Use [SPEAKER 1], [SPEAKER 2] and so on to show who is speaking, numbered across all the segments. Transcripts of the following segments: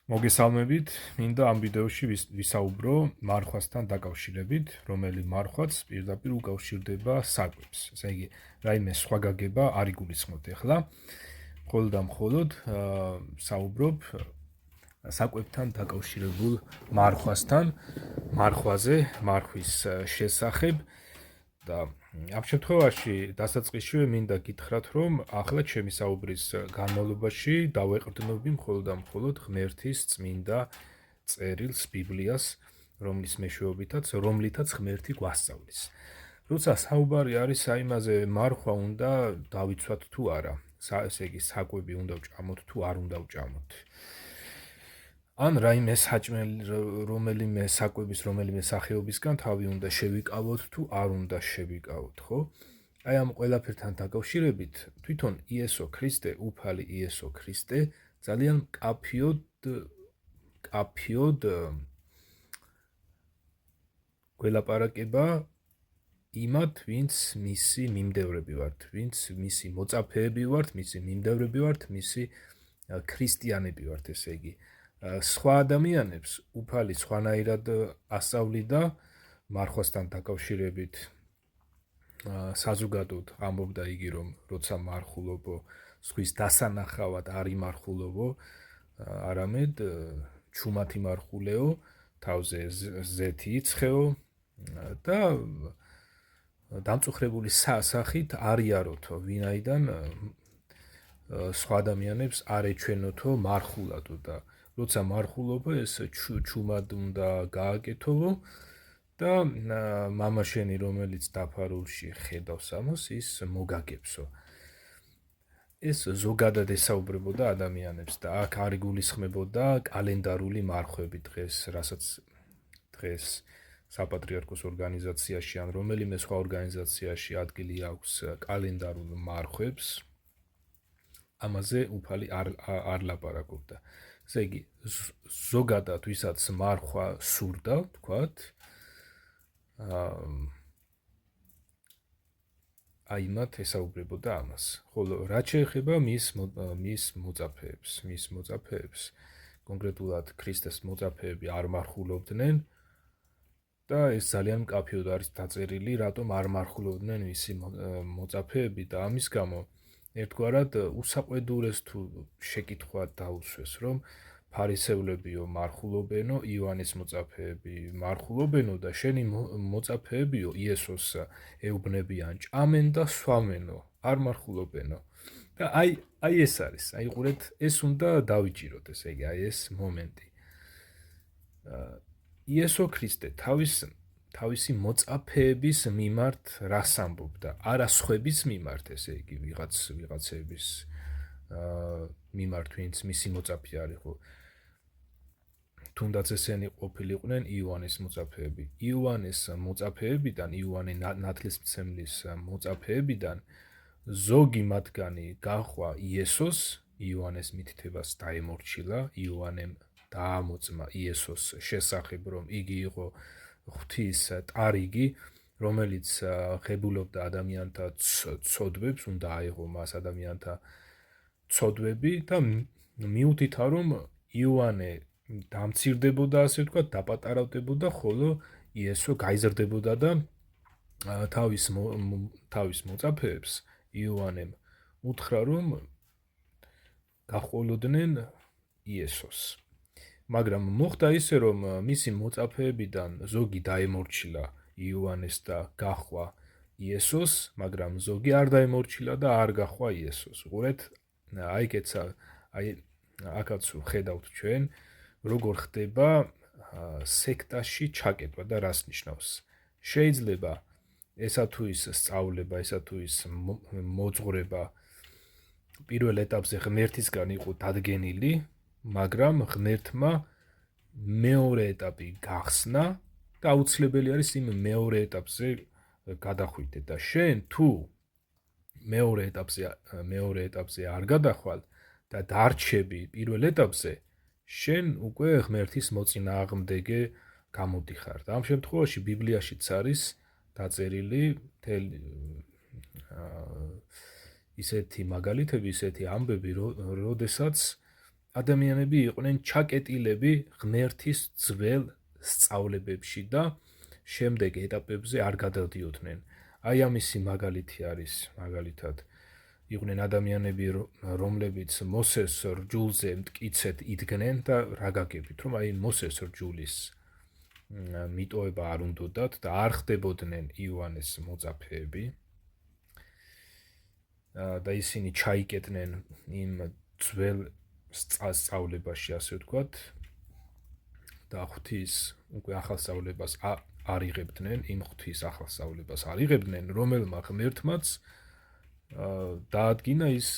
[SPEAKER 1] მოგესალმებით, მინდა ამ ვიდეოში ვისაუბრო მარხვასთან დაკავშირებით, რომელი მარხვაც პირდაპირ უკავშირდება საკვებს. ესე იგი, რაიმე სხვა გაგება არ იგულისხმოთ ახლა. მხოლოდ და მხოლოდ საუბრობ საკვებთან დაკავშირებულ მარხვასთან, მარხვაზე, მარხვის შესახებ და ამ შემთხვევაში დასაწყისშივე მინდა გითხრათ, რომ ახლა ჩემი საუბრის განმავლობაში დავეყრდნობი მხოლოდ და მხოლოდ ღმერთის წმინდა წერილს, ბიბლიას, რომლითაც ღმერთი გვასწავლის. როცა საუბარი არის საიმაზე, მარხვა უნდა დავიცვათ თუ არა, ესე იგი, საკვები უნდა ვჭამოთ თუ არ უნდა ვჭამოთ. ან რაიმე საჭმელი რომელიმე საკვების რომელიმე სახეობისგან თავი უნდა შევიკავოთ თუ არ უნდა შევიკავოთ, ხო? აი ამ ყველაფერთან დაკავშირებით თვითონ იესო ქრისტე, უფალი იესო ქრისტე ძალიან კაფიოდ გველაპარაკება იმათ, ვინც მისი მიმდევრები ვართ, ვინც მისი მოწაფეები ვართ, მისი მიმდევრები ვართ, მისი ქრისტიანები ვართ, ესე იგი. სხვა ადამიანებს უფალი სხვანაირად ასწავლიდა მარხვასთან დაკავშირებით. საზოგადოდ ამბობდა იგი, რომ როცა მარხულობო, სხვის დასანახავად არ იმარხულობო, არამედ ჩუმად იმარხულეო, თავზე ზეთი იცხეო და დამწუხრებული სახით არ იაროთო, ვინაიდან სხვა ადამიანებს არ ეჩვენოთო მარხულადო და როცა მარხულობო, ეს ჩუმად უნდა გააკეთოვო და მამა შენი, რომელიც დაფარულში ხედავს ამას, ის მოგაგებსო. ეს ზოგადად ესაუბრებოდა ადამიანებს და აქ არ იგულისხმებოდა კალენდარული მარხვები დღეს, რასაც დღეს საპატრიარქოს ორგანიზაციაში ან რომელიმე სხვა ორგანიზაციაში ადგილი აქვს კალენდარულ მარხვებს. ამაზე უფალი არ ლაპარაკობდა. ესე იგი, ზოგადად ვისაც მარხვა სურდა, თქვათ, აი მათ ესაუბრებოდა ამას. ხოლო რაც შეეხება მის მოწაფეებს, კონკრეტულად ქრისტეს მოწაფეები არ მარხულობდნენ და ეს ძალიან მკაფიოდ არის დაწერილი, რატომ არ მარხულობდნენ მისი მოწაფეები და ამის გამო ერთგვარად უსაყვედურეს თუ შეკითხვა დაუსვეს, რომ ფარისევლებიო მარხულობენო, იოანეს მოწაფეები მარხულობენო და შენი მოწაფეებიო იესოს ეუბნებიან ჭამენ და სვამენო, არ მარხულობენო. და აი ეს არის, აი ყურეთ, ეს უნდა დავიჭიროთ, ესე იგი, აი ეს მომენტი. იესო ქრისტე თავისი მოწაფეების მიმართ რას ამბობდა? არა სხვების მიმართ, ესე იგი, ვიღაცების მიმართ, ვინც მისი მოწაფე არისო. თუნდაც ესენი ყოფილიყვნენ იოანეს მოწაფეები. იოანეს მოწაფეებიდან, იოანე ნათლისმცემლის მოწაფეებიდან ზოგი მათგანი გაჰყვა იესოს, იოანეს მითითებას დაემორჩილა, იოანემ დაამოწმა იესოს შესახებ, რომ იგი იყო ღვთის ტარიგი, რომელიც ღებულობდა ადამიანთა ცოდვებს, უნდა აიღო მას ადამიანთა ცოდვები და მიუთითა, რომ იოანე დამცირდებოდა, ასე ვთქვათ, დაპატარავდებოდა, ხოლო იესო გაიზრდებოდა და თავის მოწაფეებს იოანემ უთხრა, რომ გაჰყოლოდნენ იესოს. მაგრამ მოხდა ისე, რომ მისი მოწაფეებიდან ზოგი დაემორჩილა იოანეს და გაჰყვა იესოს, მაგრამ ზოგი არ დაემორჩილა და არ გაჰყვა იესოს. ყურეთ, აქაც ხედავთ ჩვენ, როგორ ხდება სექტაში ჩაკეტვა და რას ნიშნავს. შეიძლება ესა თუ ის სწავლება, ესა თუ ის მოძღვრება პირველ ეტაპზე ღმერთისგან იყო დადგენილი, მაგრამ ღმერთმა მეორე ეტაპი გახსნა და აუცილებელი არის იმ მეორე ეტაპზე გადახვიდე და შენ თუ მეორე ეტაპზე არ გადახვალ და დარჩები პირველ ეტაპზე, შენ უკვე ღმერთის მოწინააღმდეგე გამოდიხარ. და ამ შემთხვევაში ბიბლიაშიც არის დაწერილი ისეთი მაგალითები, ისეთი ამბები, როდესაც ადამიანები იყვნენ ჩაკეტილები ღმერთის ძველ სწავლებებში და შემდეგ ეტაპებზე არ გადადიოდნენ. აი ამისი მაგალითი არის, მაგალითად, იყვნენ ადამიანები, რომლებიც მოსეს რჯულზე მტკიცედ იდგნენ და რა გაგებით, რომ აი მოსეს რჯულის მიტოვება არ უნდოდათ და არ ხდებოდნენ იოანეს მოწაფეები და ისინი ჩაიკეტნენ იმ ძველ სწავლებაში, ასე ვთქვათ, და ღვთის უკვე ახალ სწავლებას არ იღებდნენ, იმ ღვთის ახალ სწავლებას არ იღებდნენ, რომელმა ღმერთმაც დაადგინა ის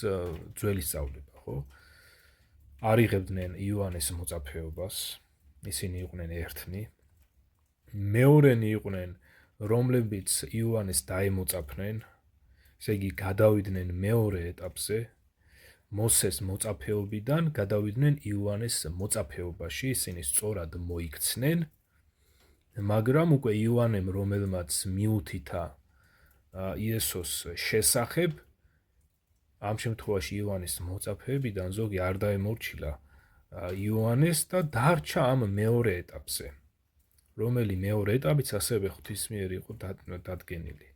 [SPEAKER 1] ძველი სწავლება, ხო? არ იღებდნენ იოანეს მოწაფეობას, ისინი იყვნენ ერთნი. მეორენი იყვნენ, რომლებიც იოანეს დაემოწაფნენ, ესე იგი გადავიდნენ მეორე ეტაპზე, მოსეს მოწაფეობიდან გადავიდნენ იოანეს მოწაფეობაში, ისინი სწორად მოიქცნენ, მაგრამ უკვე იოანემ, რომელმაც მიუთითა იესოს შესახებ, ამ შემთხვევაში იოანეს მოწაფეებიდან ზოგი არ დაემორჩილა იოანეს და დარჩა ამ მეორე ეტაპზე, რომელი მეორე ეტაპიც ასევე ღვთის მიერ იყო დადგენილი.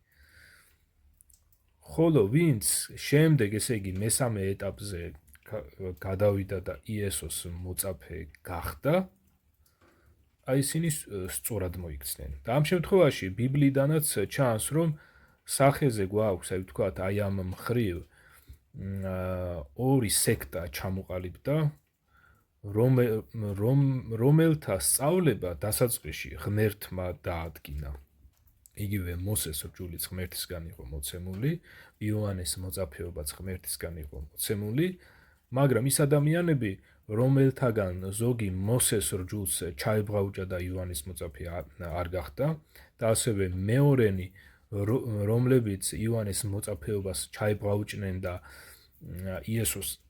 [SPEAKER 1] ხოლო ვინც შემდეგ, ესე იგი მესამე ეტაპზე გადავიდა და იესოს მოწაფე გახდა, აი ისინი სწორად მოიქცნენ. და ამ შემთხვევაში ბიბლიიდანაც ჩანს, რომ სახეზე გვაქვს, აი ვთქვათ, აი ამ მხრივ ორი სექტა ჩამოყალიბდა, რომელთა სწავლება დასაწყისში ღმერთმა დაადგინა. იგივე მოსეს რჯულიც ღმერთისგან იყო მოცემული, იოანეს მოწაფეობაც ღმერთისგან იყო მოცემული, მაგრამ ის ადამიანები, რომელთაგან ზოგი მოსეს რჯულს ჩაებღაუჭა და იოანეს მოწაფე არ გახდა, და ასევე მეორენი, რომლებიც იოანეს მოწაფეობას ჩაებღაუჭნენ და იესოს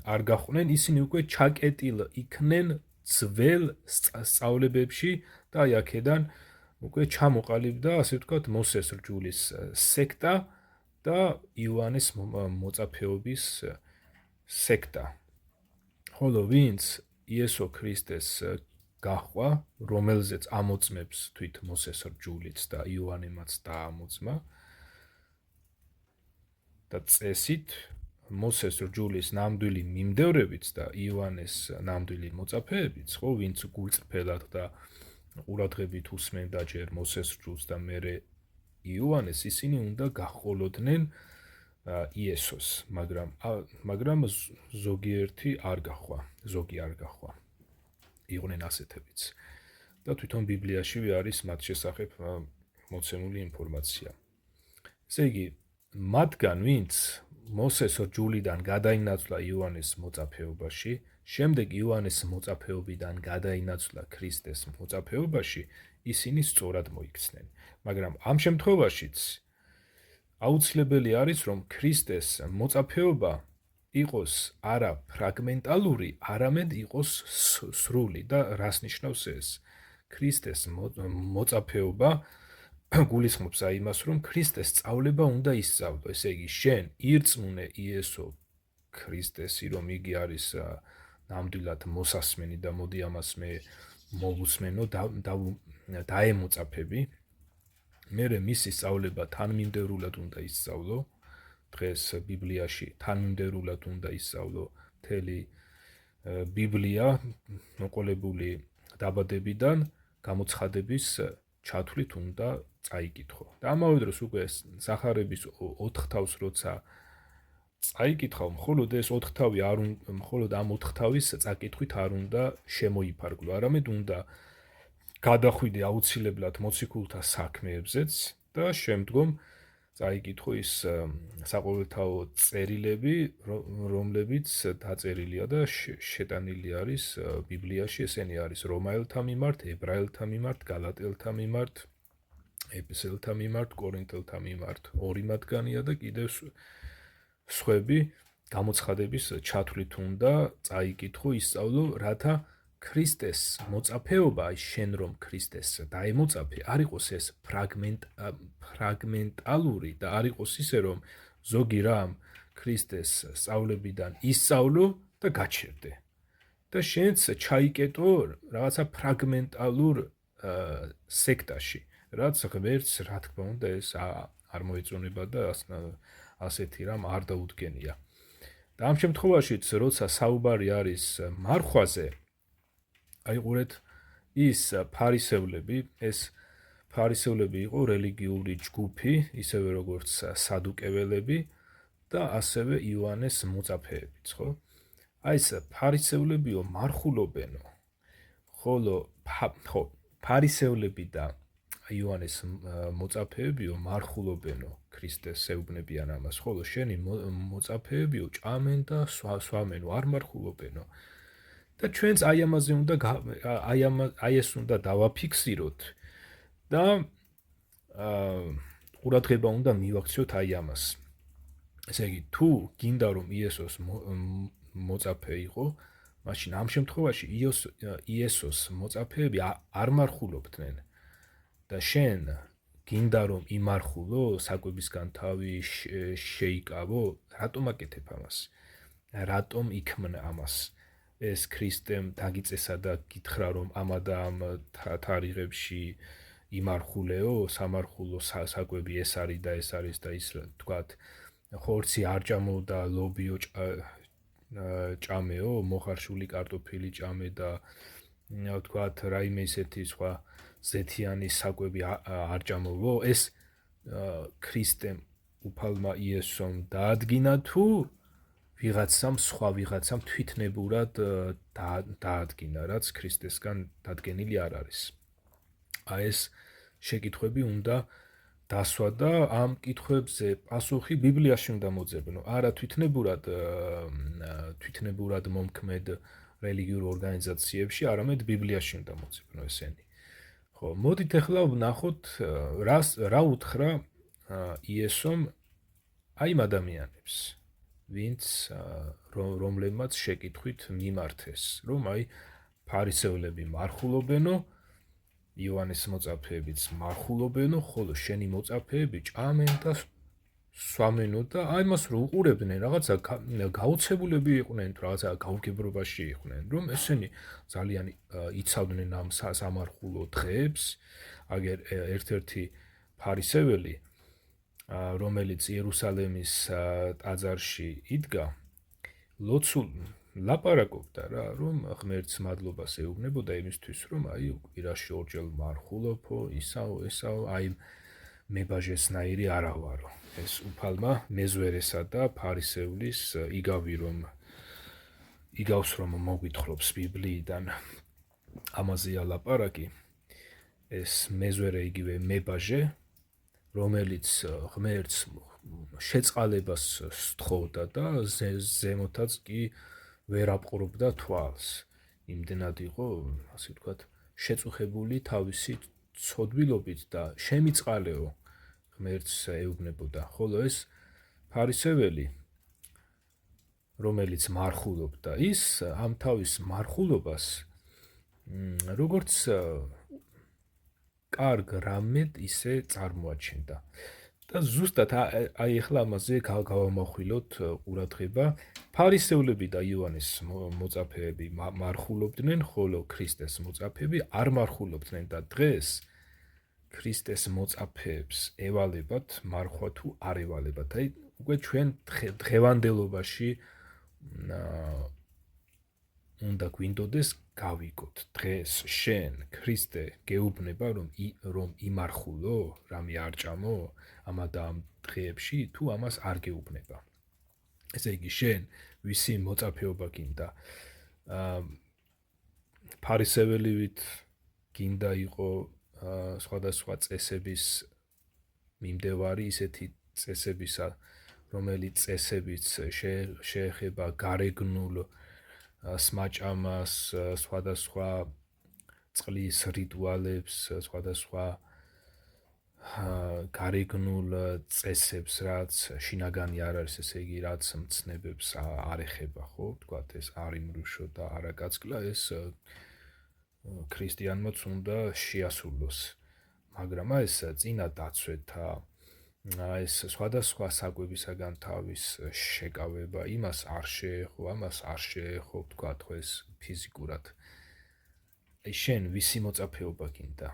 [SPEAKER 1] არ გახვნენ, ისინი უკვე ჩაკეტილ იქნენ ძველ სწავლებებში და აი აქედან უკვე ჩამოყალიბდა, ასე ვთქვათ, მოსეს რჯულის სექტა და იოანეს მოწაფეობის სექტა. ხოლო ვინც იესო ქრისტეს გაჰყვა, რომელზეც ამოწმებს თვით მოსეს რჯულიც და იოანემაც დაამოწმა და წესით მოსეს რჯულის ნამდვილი მიმდევრებიც და იოანეს ნამდვილი მოწაფეებიც, ხო, ვინც გულწრფელად და ყურადღებით უსმენდა ჯერ მოსეს რჯულს და მერე იოანეს, ისინი უნდა გაჰყოლოდნენ იესოს, მაგრამ ზოგიერთი არ გაჰყვა, ზოგი არ გაჰყვა. იყვნენ ასეთებიც. და თვითონ ბიბლიაშივე არის მათ შესახებ მოცემული ინფორმაცია. ესე იგი, მათგან ვინც მოსეს რჯულიდან გადაინაცვლა იოანეს მოწაფეობაში, შემდეგ იოანეს მოწაფეობიდან გადაინაცვლა ქრისტეს მოწაფეობაში, ისინი სწორად მოიქცნენ. მაგრამ ამ შემთხვევაშიც აუცილებელი არის, რომ ქრისტეს მოწაფეობა იყოს არა ფრაგმენტალური, არამედ იყოს სრული. და რას ნიშნავს ეს? ქრისტეს მოწაფეობა გულისხმობს იმას, რომ ქრისტეს სწავლება უნდა ისწავლო. ესე იგი, შენ ირწმუნე იესო ქრისტესი, რომ იგი არის ნამდვილად მოსასმენი და მოდი ამას მე მოვუსმენო, დაემოწაფები. მერე მისი სწავლება თანმიმდევრულად უნდა ისწავლო. დღეს ბიბლიაში თანმიმდევრულად უნდა ისწავლო მთელი ბიბლია, მოყოლებული დაბადებიდან გამოცხადების ჩათვლით უნდა წაიკითხო. და ამავე დროს უკვე სახარების 4 თავს როცა წაიკითხავ, მხოლოდ ეს 4 თავი არ უნდა, მხოლოდ ამ 4 თავის წაკითხვით არ უნდა შემოიფარგლო, არამედ უნდა გადახვიდე აუცილებლად მოციქულთა საქმეებზეც და შემდგომ წაიკითხო ის საყოველთაო წერილები, რომლებიც დაწერილია და შეტანილი არის ბიბლიაში, ესენი არის რომაელთა მიმართ, ებრაელთა მიმართ, გალატელთა მიმართ, ეფესელთა მიმართ, კორინთელთა მიმართ, 2 მათგანია და კიდევ სხვები გამოცხადების ჩათვლით უნდა წაიკითხო, ისწავლო, რათა ქრისტეს მოწაფეობა, შენ რომ ქრისტეს დაემოწაფე, არ იყოს ეს ფრაგმენტალური და არ იყოს ისე, რომ ზოგი რამ ქრისტეს სწავლებიდან ისწავლო და გაჩერდე. და შენც ჩაიკეტო რაღაცა ფრაგმენტალურ სექტაში, რაც ღმერთს რა თქმა უნდა ეს არ მოეწონება და ასეთი რამ არ დაუდგენია. და ამ შემთხვევაშიც, როცა საუბარი არის მარხვაზე, აიყურეთ ის ფარისევლები, ეს ფარისევლები იყო რელიგიური ჯგუფი, ისევე როგორც სადუკეველები და ასევე იოანეს მოწაფეებიც, ხო? აი ეს ფარისევლებიო მარხულობენო, ხოლო ფარისევლები და იოანეს მოწაფეებიო მარხულობენო, ქრისტეს ეუბნებიან ამას, ხოლო შენი მოწაფეებიო ჭამენ და სვამენო, არ მარხულობენო. და ჩვენც აი ეს უნდა დავაფიქსიროთ და ყურადღება უნდა მივაქციოთ აი ამას. ესე იგი, თუ გინდა რომ იესოს მოწაფე იყო, მაშინ ამ შემთხვევაში იესოს მოწაფეები არ მარხულობდნენ და შენ გინდა რომ იმარხულო, საკვებისგან თავი შეიკავო, რატომ აკეთებ ამას? რატომ იქმნა ამას? ეს ქრისტემ დაგიწესა და გითხრა რომ ამა და ამ თარიღებში იმარხულეო, სამარხულო საკვები ეს არის და ეს არის და ის თქვათ ხორცი არ ჭამო და ლობიო ჭამეო, მოხარშული კარტოფილი ჭამე და თქვათ რაიმე ისეთი სხვა ზეთიანი საკვები არ ჭამოვო, ეს ქრისტემ უფალმა იესომ დაადგინა თუ ვიღაცამ სხვა ვიღაცამ თვითნებურად დაადგინა, რაც ქრისტესგან დადგენილი არ არის. აი ეს შეკითხვები უნდა დასვა და ამ კითხვებზე პასუხი ბიბლიაში უნდა მოძებნო. არა თვითნებურად მომქმედ რელიგიურ ორგანიზაციებში, არამედ ბიბლიაში უნდა მოძებნო ესენი. ხო, მოდით ახლა ვნახოთ რა უთხრა იესომ აი ამ ადამიანებს, ვინც რომლებმაც შეკითხვით მიმართეს, რომ აი ფარისევლები მარხულობენო, იოანეს მოწაფეებიც მარხულობენო, ხოლო შენი მოწაფეები ჭამენ და სვამენო და აი მას რო უყურებდნენ, რაღაცა გაოცებულები იყვნენ, რაღაცა გაუგებრობაში იყვნენ, რომ ესენი ძალიან იცავდნენ ამ სამარხულო დღეებს. აგერ ერთ-ერთი ფარისეველი, რომელიც იერუსალემის ტაძარში იდგა, ლოცულ ლაპარაკობდა რა, რომ ღმერთს მადლობას ეუბნებოდა იმისთვის, რომ აი კვირაში ორჯერ მარხულობო, ისაო, აი მებაჟესნაირი არა ვარო. ეს უფალმა მეზვერესა და ფარისევლის იგავს რომ მოგვითხრობს ბიბლიიდან ამაზეა ლაპარაკი. ეს მეზვერე იგივე მებაჟე, რომელიც ღმერთს შეწყალებას სთხოვდა და ზემოთაც კი ვერ აპყრობდა თვალს. იმდენად იყო, ასე ვთქვათ, შეწუხებული თავისი ცოდვილობით და შემიწყალეო ღმერთს ეუბნებოდა. ხოლო ეს ფარისეველი, რომელიც მარხულობდა, ის ამ თავის მარხულობას როგორც კარგ რამედ ისე წარმოაჩენდა. და ზუსტად აი ახლა ამაზე გავამახვილოთ ყურადღება. ფარისევლები და იოანეს მოწაფეები მარხულობდნენ, ხოლო ქრისტეს მოწაფეები არ მარხულობდნენ და დღეს ქრისტეს მოწაფეებს ევალებათ მარხვა თუ არ ევალებათ. აი უკვე ჩვენ დღევანდელობაში უნდა გვინდოდეს გავიგოთ, დღეს შენ ქრისტე გეუბნება რომ იმარხულო, რამე არ ჭამო ამა და ამ დღეებში, თუ ამას არ გეუბნება. ესე იგი შენ ვისი მოწაფეობა გინდა? ფარისეველივით გინდა იყო სხვადასხვა წესების მიმდევარი, ისეთი წესებისა, რომელიც წესებიც შეეხება გარეგნულ სმაჭამას, სხვადასხვა წყლის რიტუალებს, სხვადასხვა გარეგნულ წესებს, რაც შინაგანი არ არის, ესე იგი, რაც მცნებებს არ ეხება, ხო? თქვათ ეს არ იმრუშო და არა გაწკლა, ეს ქრისტიანმაც უნდა შეასრულოს. მაგრამ ეს წინა დაცვეთა ეს სხვადასხვა საკვებისაგან თავის შეკავება იმას არ შეეხო, ამას არ შეეხო, ვთქვათ, ხო ეს ფიზიკურად. აი შენ ვისი მოწაფეობა გინდა?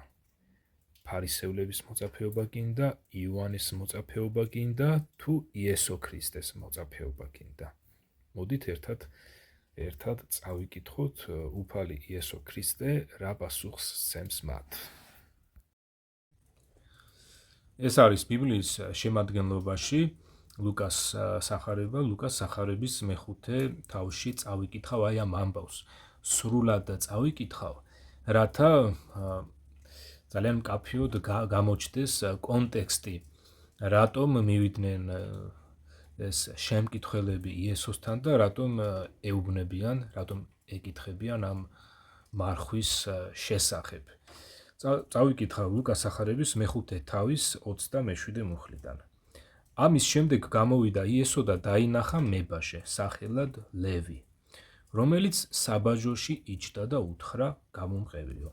[SPEAKER 1] ფარისევლების მოწაფეობა გინდა, იოანეს მოწაფეობა გინდა, თუ იესო ქრისტეს მოწაფეობა გინდა? მოდით ერთად წავიკითხოთ უფალი იესო ქრისტე რა პასუხს სცემს მათ. ეს არის ბიბლიის შემადგენლობაში ლუკას სახარების მეხუთე თავში წავიკითხავ აი ამ ამბავს. სრულად წავიკითხავ, რათა ძალიან მკაფიოდ გამოჩნდეს კონტექსტი, რატომ მივიდნენ ეს შემკითხველები იესოსთან და რატომ ეუბნებიან, რატომ ეკითხებიან ამ მარხვის შესახებ. წავიკითხავ ლუკას სახარების მეხუთე თავის 27 მუხლიდან. ამის შემდეგ გამოვიდა იესო და დაინახა მებაჟე, სახელად ლევი, რომელიც საბაჟოში იჯდა და უთხრა გამომყევიო.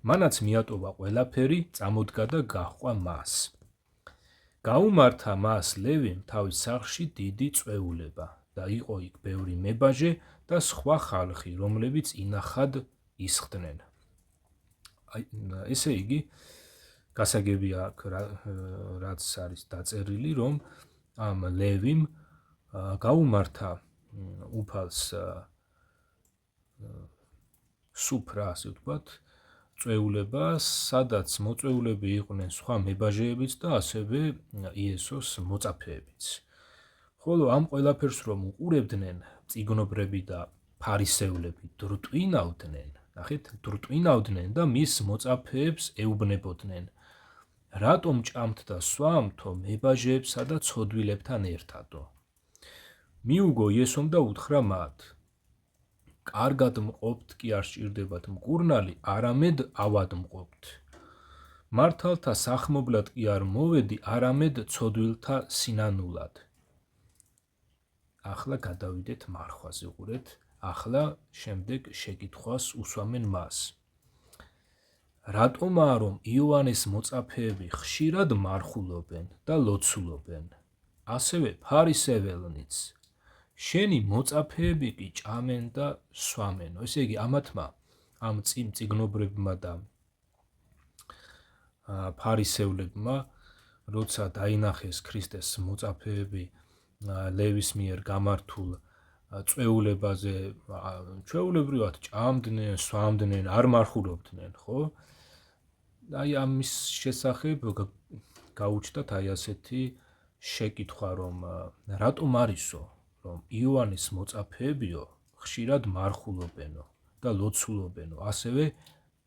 [SPEAKER 1] მანაც მიატოვა ყველაფერი, წამოდგა და გაჰყვა მას. გაუმართა მას ლევიმ თავის სახლში დიდი წვეულება და იყო იქ ბევრი მებაჟე და სხვა ხალხი, რომლებიც ინახად ისხდნენ. ესე იგი, გასაგებია აქ რაც არის დაწერილი, რომ ამ ლევიმ გაუმართა უფალს სუფრა, ასე ვთქვათ, წვეულება, სადაც მოწვეულები იყვნენ სხვა მებაჟეებიც და ასევე იესოს მოწაფეებიც. ხოლო ამ ყველაფერს რომ უყურებდნენ, წიგნობრები და ფარისევლები დრტვინავდნენ, ნახეთ, დრტვინავდნენ და მის მოწაფეებს ეუბნებოდნენ, რატომ ჭამთ და სვამთო მებაჟეებსა და ცოდვილებთან ერთადო. მიუგო იესომ და უთხრა მათ, კარგად მყოფთ კი არ სჭირდებათ მკურნალი, არამედ ავადმყოფთ. მართალთა სახმობლად კი არ მოვედი, არამედ ცოდვილთა სინანულად. ახლა გადავიდეთ მარხვაზე, უყურეთ, ახლა შემდეგ შეკითხვას უსვამენ მას. რატომაა რომ იოანეს მოწაფეები ხშირად მარხულობენ და ლოცულობენ, ასევე ფარისეველნიც, შენი მოწაფეები კი ჭამენ და სვამენო. ესე იგი, ამათმა ამ წიგნობრებმა და ფარისევლებმა, როცა დაინახეს ქრისტეს მოწაფეები ლევის მიერ გამართულ წვეულებაზე, ჩვეულებრივად ჭამდნენ, სვამდნენ, არ მარხულობდნენ, ხო? აი ამის შესახებ გაუჩნდათ აი ასეთი შეკითხვა, რომ რატომ არისო, რომ იოანეს მოწაფეებიო ხშირად მარხულობენო და ლოცულობენო, ასევე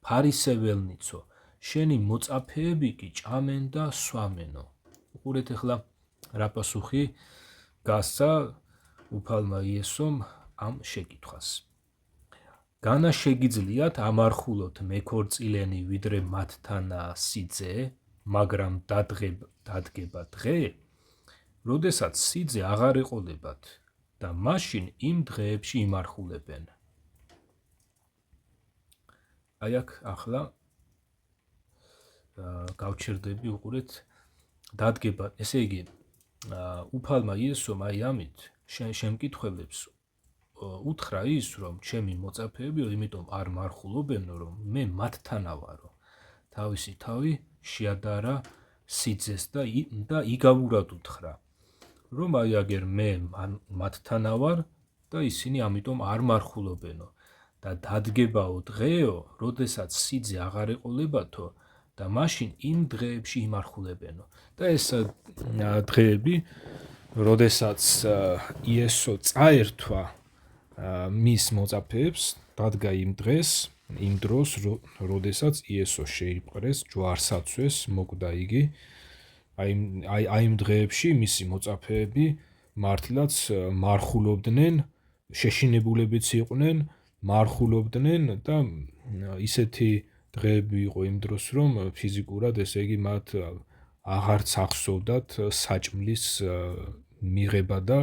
[SPEAKER 1] ფარისეველნიცო, შენი მოწაფეები კი ჭამენ და სვამენო. უყურეთ ახლა რა პასუხი გასცა უფალმა იესომ ამ შეკითხვას. განა შეგიძლიათ ამარხულოთ მეკორწილენი ვიდრე მათთანაა სიძე, მაგრამ დადგება დღე, როდესაც სიძე აღარ ეყოლებათ და მაშინ იმ დღეებში იმარხულებენ. აი აქ ახლა გავჩერდები, უყურეთ, დადგება, ესე იგი, უფალმა იესომ აი ამით შემკითხველებს უთხრა ის, რომ ჩემი მოწაფეებიო, იმიტომ არ მარხულობენო, რომ მე მათთანა ვარო. თავისი თავი შეადარა სიძეს და იგავურად უთხრა, რომ აი აგერ მე მათთანა ვარ და ისინი ამიტომ არ მარხულობენო და დადგებაო დღეო, როდესაც სიძე აღარ ეყოლებათო და მაშინ იმ დღეებში იმარხულებენო. და ეს დღეები, როდესაც იესო წაერთვა მის მოწაფეებს, დადგა იმ დროს, როდესაც იესო შეიპყრეს, ჯვარსაცვეს, მოკვდა იგი. აი იმ დღეებში მისი მოწაფეები მართლაც მარხულობდნენ, შეშინებულებიც იყვნენ, მარხულობდნენ და ისეთი დღეები იყო იმ დროს, რომ ფიზიკურად, ესე იგი, მათ აღარც ახსოვდათ საჭმლის მიღება და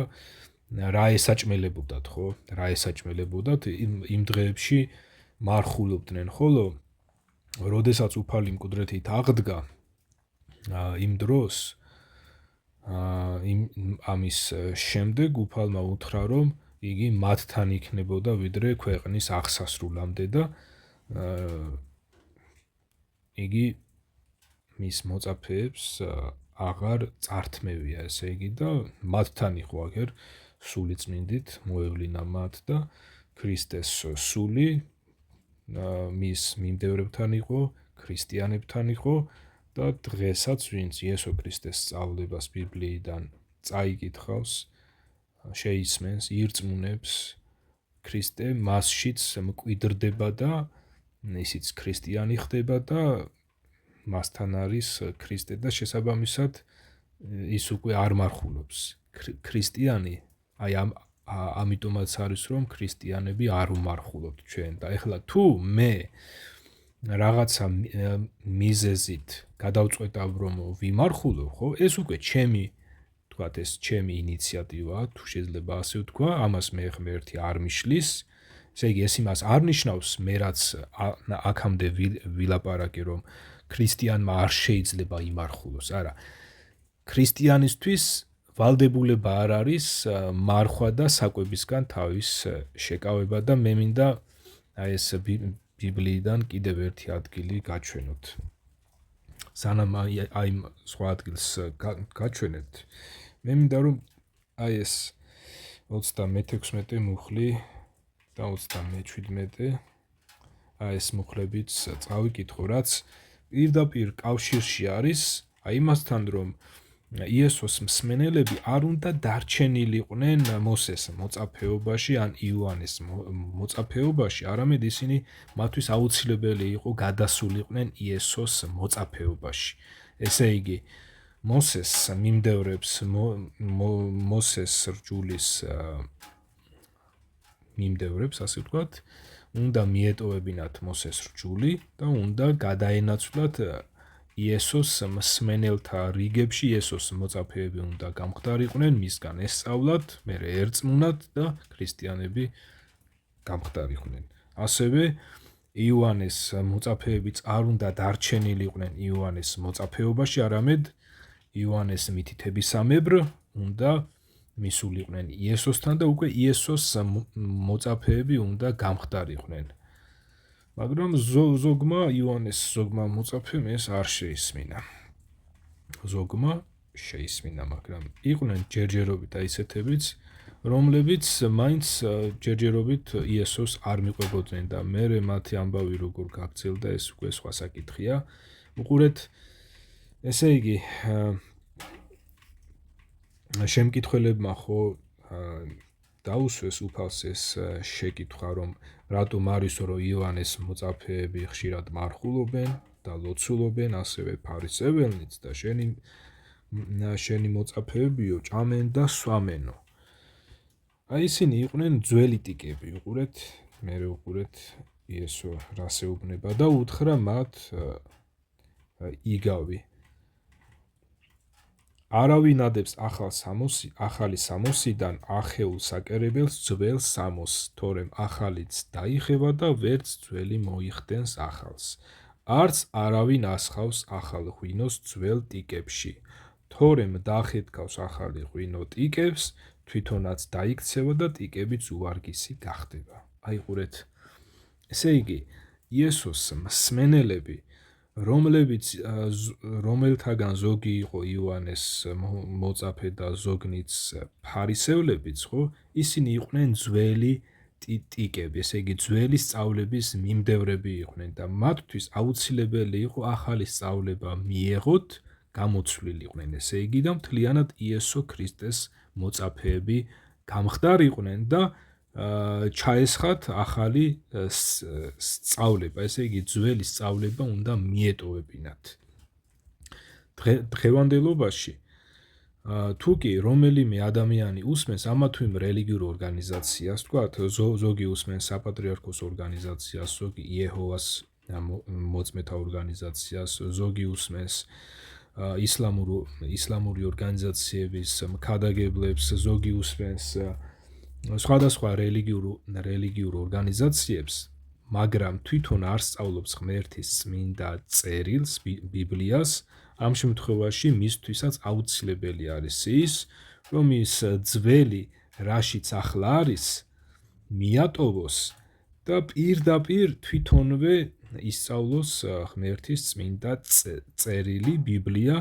[SPEAKER 1] რა ესაჭმელებოდათ, ხო? რა ესაჭმელებოდათ, იმ დღეებში მარხულობდნენ, ხოლო როდესაც უფალი მკვდრეთით აღდგა, იმ დროს ამის შემდეგ უფალმა უთხრა, რომ იგი მათთან იქნებოდა ვიდრე ქვეყნის აღსასრულამდე და იგი მის მოწაფეებს აღარ წართმევია, ესე იგი და მათთან იყო აგერ სულიწმინდით მოევლინა მათ და ქრისტეს სული მის მიმდევრებთან იყო, ქრისტიანებთან იყო და დღესაც ვინც იესო ქრისტეს სწავლებას ბიბლიიდან წაიკითხავს, შეისმენს, ირწმუნებს ქრისტე მასშიც მკვიდრდება და ისიც ქრისტიანი ხდება და მასთან არის ქრისტე და შესაბამისად ის უკვე არ მარხულობს. ქრისტიანი აი ამიტომაც არის რომ ქრისტიანები არ უმარხულობთ ჩვენ და ეხლა თუ მე რაღაცა მიზეზით გადავწყვეტავ რომ ვიმარხულო, ხო? ეს უკვე ეს ჩემი ინიციატივაა, თუ შეიძლება ასე ვთქვა, ამას მე ღმერთი არ მიშლის. ესე იგი ეს იმას არ ნიშნავს მე რაც აქამდე ვილაპარაკე რომ ქრისტიანმა არ შეიძლება იმარხულოს, არა. ქრისტიანისთვის ვალდებულება არ არის მარხვა და საკვებისგან თავის შეკავება და მე მინდა აი ეს ბიბლიიდან კიდევ ერთი ადგილი გაჩვენოთ. სანამ აი სხვა ადგილს გაჩვენებთ, მე მინდა რომ აი ეს 36 მუხლი და 37 აი ეს მუხლებიც წავიკითხო, რაც პირდაპირ კავშირში არის აი იმასთან, რომ იესოს მსმენელები არ უნდა დარჩენილიყვნენ მოსეს მოწაფეობაში ან იოანეს მოწაფეობაში, არამედ ისინი მათთვის აუცილებელი იყო გადასულიყვნენ იესოს მოწაფეობაში. ესე იგი, მოსეს მიმდევრებს, მოსეს რჯულის მიმდევრებს, ასე ვთქვათ, უნდა მიეტოვებინათ მოსეს რჯული და უნდა გადაენაცვლათ იესოს მსმენელთა რიგებში, იესოს მოწაფეები უნდა გამხდარიყვნენ, მისგან ესწავლათ, მერე ერწმუნათ და ქრისტიანები გამხდარიყვნენ. ასევე იოანეს მოწაფეებიც არ უნდა დარჩენილიყვნენ იოანეს მოწაფეობაში, არამედ იოანეს მითითებისამებრ უნდა მისულიყვნენ იესოსთან და უკვე იესოს მოწაფეები უნდა გამხდარიყვნენ. მაგრამ ზოგმა იოანეს ზოგმა მოწაფემ ეს არ შეისმინა. ზოგმა შეისმინა, მაგრამ იყვნენ ჯერჯერობით ისეთებიც, რომლებიც მაინც ჯერჯერობით იესოს არ მიყვებოდნენ და მერე მათი ამბავი როგორ გაგრძელდა, ეს უკვე სხვა საკითხია. უყურეთ, ესე იგი, შემკითხველებმა ხო დაუსვეს უფალს ეს შეკითხვა, რომ რატომ არის რომ იოანეს მოწაფეები ხშირად მარხულობენ და ლოცულობენ, ასევე ფარისეველნიც და შენი მოწაფეებიო ჭამენ და სვამენო. აი ისინი იყვნენ ძველი ტიკები, უყურეთ, მერე უყურეთ იესო რას ეუბნება და უთხრა მათ იგავი. არავინ ადებს ახალი სამოსიდან ახეულ საკერებელს ძველ სამოს, თორემ ახალიც დაიხება და ვერც ძველი მოიხდენს ახალს. არც არავინ ასხავს ახალ ღვინოს ძველ ტიკებში, თორემ დახეთქავს ახალი ღვინო ტიკებს, თვითონაც დაიქცევა და ტიკებიც უვარგისი გახდება. აი ყურეთ, ესე იგი, იესოს მსმენელები, რომელთაგან ზოგი იყო იოანეს მოწაფე და ზოგნიც ფარისევლებიც, ხო, ისინი იყვნენ ძველი ტიკები, ესე იგი ძველი სწავლების მიმდევრები იყვნენ და მათთვის აუცილებელი იყო ახალი სწავლება მიეღოთ, გამოცვლილიყვნენ, ესე იგი და მთლიანად იესო ქრისტეს მოწაფეები გამხდარიყვნენ და ჩაესხათ ახალი სწავლება, ესე იგი ძველი სწავლება უნდა მიეტოვებინათ. დღევანდელობაში თუ კი რომელიმე ადამიანი უსმენს ამა თუ იმ რელიგიურ ორგანიზაციას, თქვათ, ზოგი უსმენს საპატრიარქოს ორგანიზაციას, ზოგი იეჰოვას მოწმეთა ორგანიზაციას, ზოგი უსმენს ისლამური ორგანიზაციების მქადაგებლებს, ზოგი უსმენს სხვადასხვა რელიგიურ ორგანიზაციებს, მაგრამ თვითონ არ სწავლობს ღმერთის წმინდა წერილს, ბიბლიას, ამ შემთხვევაში მისთვისაც აუცილებელი არის ის, რომ ის ძველი რაშიც ახლა არის მიატოვოს და პირდაპირ თვითონვე ისწავლოს ღმერთის წმინდა წერილი, ბიბლია,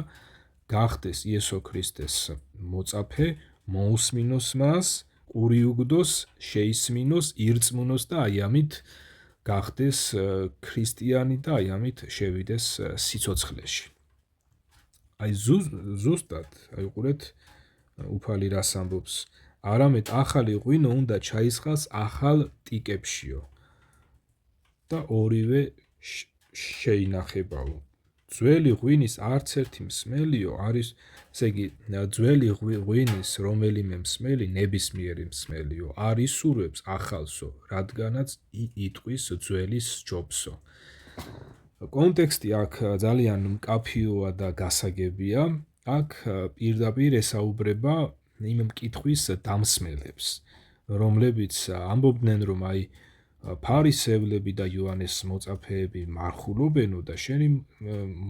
[SPEAKER 1] გახდეს იესო ქრისტეს მოწაფე, მოусმინოს მას, ყურიუგდოს, შეისმინოს, ირწმუნოს და აი ამით გახდეს ქრისტიანი და აი ამით შევიდეს სიცოცხლეში. აი ზუსტად, აი უყურეთ უფალი რას ამბობს, არამედ ახალი ღვინო უნდა ჩაისხას ახალ ტიკებშიო და ორივე შეინახებაო. ძველი ღვინის არც ერთი მსმელიო არის, ესე იგი, ძველი ღვინის რომელიმე მსმელი, ნებისმიერი მსმელიო, არ ისურვებს ახალსო, რადგანაც იტყვის ძველის ჯობსო. კონტექსტი აქ ძალიან მკაფიოა და გასაგებია. აქ პირდაპირ ესაუბრება იმ მკითხვის დამსმელებს, რომლებიც ამბობდნენ, რომ აი ფარისევლები და იოანეს მოწაფეები მარხულობენო და შენი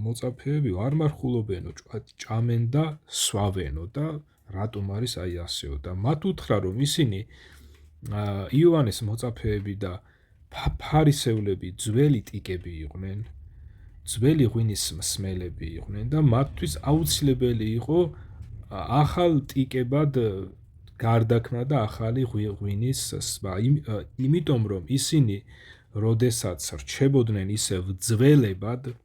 [SPEAKER 1] მოწაფეები არ მარხულობენო, ჭამენ და სვავენო და რატომ არის აი ასეო და მათ უთხრა, რომ ისინი იოანეს მოწაფეები და ფარისევლები ძველი ტიკები იყვნენ, ძველი ღვინის მსმელები იყვნენ და მათთვის აუცილებელი იყო ახალ ტიკებად გარდაქმნა და ახალი ღვინის სვა. იმიტომ რომ ისინი როდესაც რჩებოდნენ ისევ ძველებად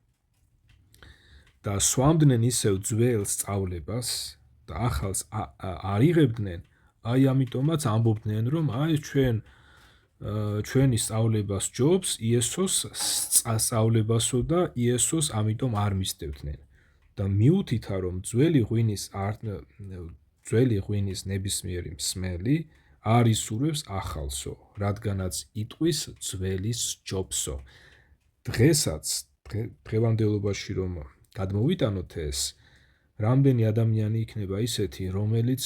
[SPEAKER 1] და სვამდნენ ისევ ძველ სწავლებას და ახალს არ იღებდნენ, აი ამიტომაც ამბობდნენ, რომ აი ჩვენი სწავლებას ჯობს იესოს სწავლებასო და იესოს ამიტომ არ მისდევდნენ. და მიუთითა, რომ ძველი ღვინის ნებისმიერი მსმელი არ ისურვებს ახალსო, რადგანაც იტყვის ძველის ჯობსო. დღევანდელობაში რომ გადმოვიტანოთ ეს, რამდენი ადამიანი იქნება ისეთი, რომელიც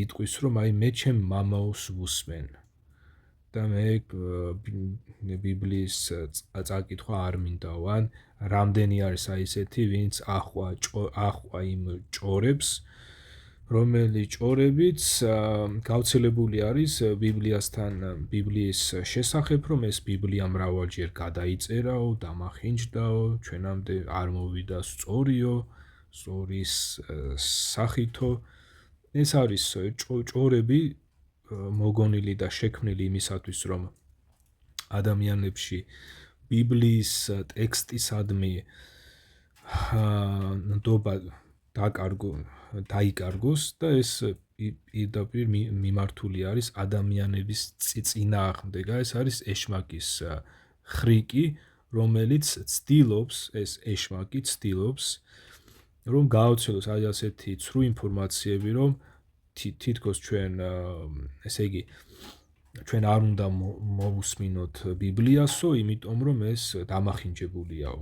[SPEAKER 1] იტყვის, რომ აი მე ჩემ მამაოს ვუსმენ და მე ბიბლიის წაკითხვა არ მინდაო, ან რამდენი არის აი ესეთი, ვინც აჰყვა იმ ჭორებს, რომელი ჭორებიც გავრცელებული არის ბიბლიის შესახებ, რომ ეს ბიბლია მრავალჯერ გადაიწერაო, დამახინჯდაო, ჩვენამდე არ მოვიდა სწორის სახითო. ეს არის ჭორები მოგონილი და შექმნილი იმისათვის, რომ ადამიანებში ბიბლიის ტექსტისადმი ნდობა დაიკარგოს და ეს პირდაპირ მიმართული არის ადამიანების წინააღმდეგ. ეს არის ეშმაკის ხრიკი, რომელიც ცდილობს, ეს ეშმაკი ცდილობს, რომ გაავრცელოს აი ასეთი ცრუ ინფორმაციები, რომ თითქოს ჩვენ, ესე იგი, ჩვენ არ უნდა მოვუსმინოთ ბიბლიასო, იმიტომ რომ ეს დამახინჯებულიაო.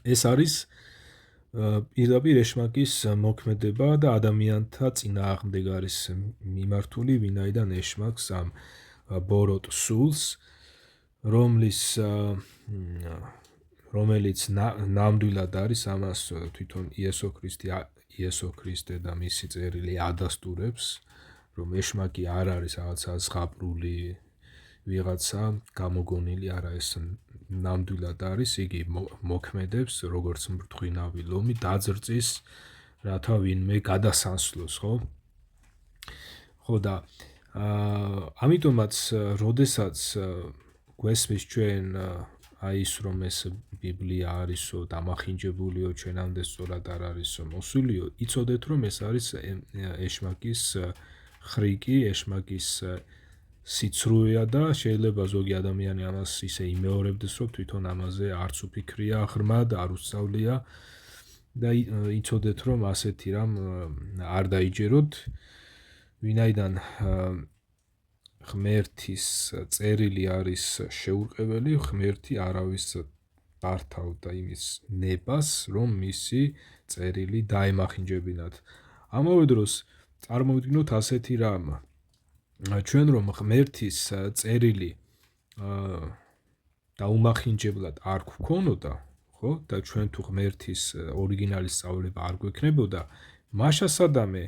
[SPEAKER 1] ეს არის პირდაპირ ეშმაკის მოქმედება და ადამიანთა წინააღმდეგ არის მიმართული, ვინაიდან ეშმაკს ამ ბოროტ სულს, რომელიც ნამდვილად არის ამას თვითონ იესო ქრისტე და მისი წერილი ადასტურებს, რომ ეშმაკი არ არის რაღაცა ზღაპრული ვიღაცა გამოგონილი, არა, ეს ნამდვილად არის, იგი მოქმედებს როგორც მრთხვინავი ლომი, დაძრწის, რათა ვინმე გადასანსვლოს, ხო და ამიტომაც როდესაც გვესმის ჩვენ აი ის, რომ ეს ბიბლია არისო დამახინჯებულიო, ჩვენამდე სწორად არ არისო მოსულიო, იცოდეთ, რომ ეს არის ეშმაკის ხრიკი, ეშმაკის სიცრუეა და შეიძლება ზოგი ადამიანი ამას ისე იმეორებდეს, რომ თვითონ ამაზე არც უფიქრია, ღრმად არ უსწავლია და იცოდეთ, რომ ასეთი რამ არ დაიჯეროთ, ვინაიდან ღმერთის წერილი არის შეურყეველი, ღმერთი არავის მართავდა იმის ნებას, რომ მისი წერილი დაემახინჯებინათ. ამავე დროს წარმოვიდგინოთ ასეთი რამ, ჩვენ რომ ღმერთის წერილი დაუმახინჯებლად არ გვქონოდა, ხო? და ჩვენ თუ ღმერთის ორიგინალის სწავლება არ გვექნებოდა, მაშასადამე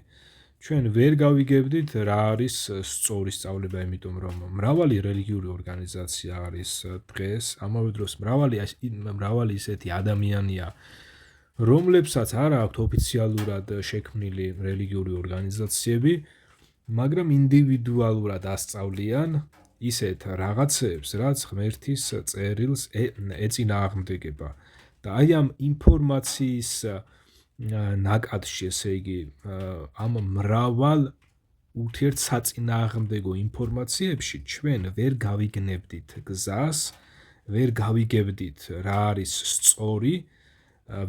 [SPEAKER 1] ჩვენ ვერ გავიგებდით რა არის სწორი სწავლება, იმიტომ რომ მრავალი რელიგიური ორგანიზაცია არის დღეს, ამავე დროს მრავალი ისეთი ადამიანია, რომლებსაც არ აქვთ ოფიციალურად შექმნილი რელიგიური ორგანიზაციები, მაგრამ ინდივიდუალურად ასწავლიან ისეთ რაღაცებს, რაც ღმერთის წერილს ეწინააღმდეგება. და აი ამ ინფორმაციის ნაკადში, ესე იგი, ამ მრავალ ურთიერთსაწინააღმდეგო ინფორმაციებში ჩვენ ვერ გავიგნებდით გზას, ვერ გავიგებდით რა არის სწორი,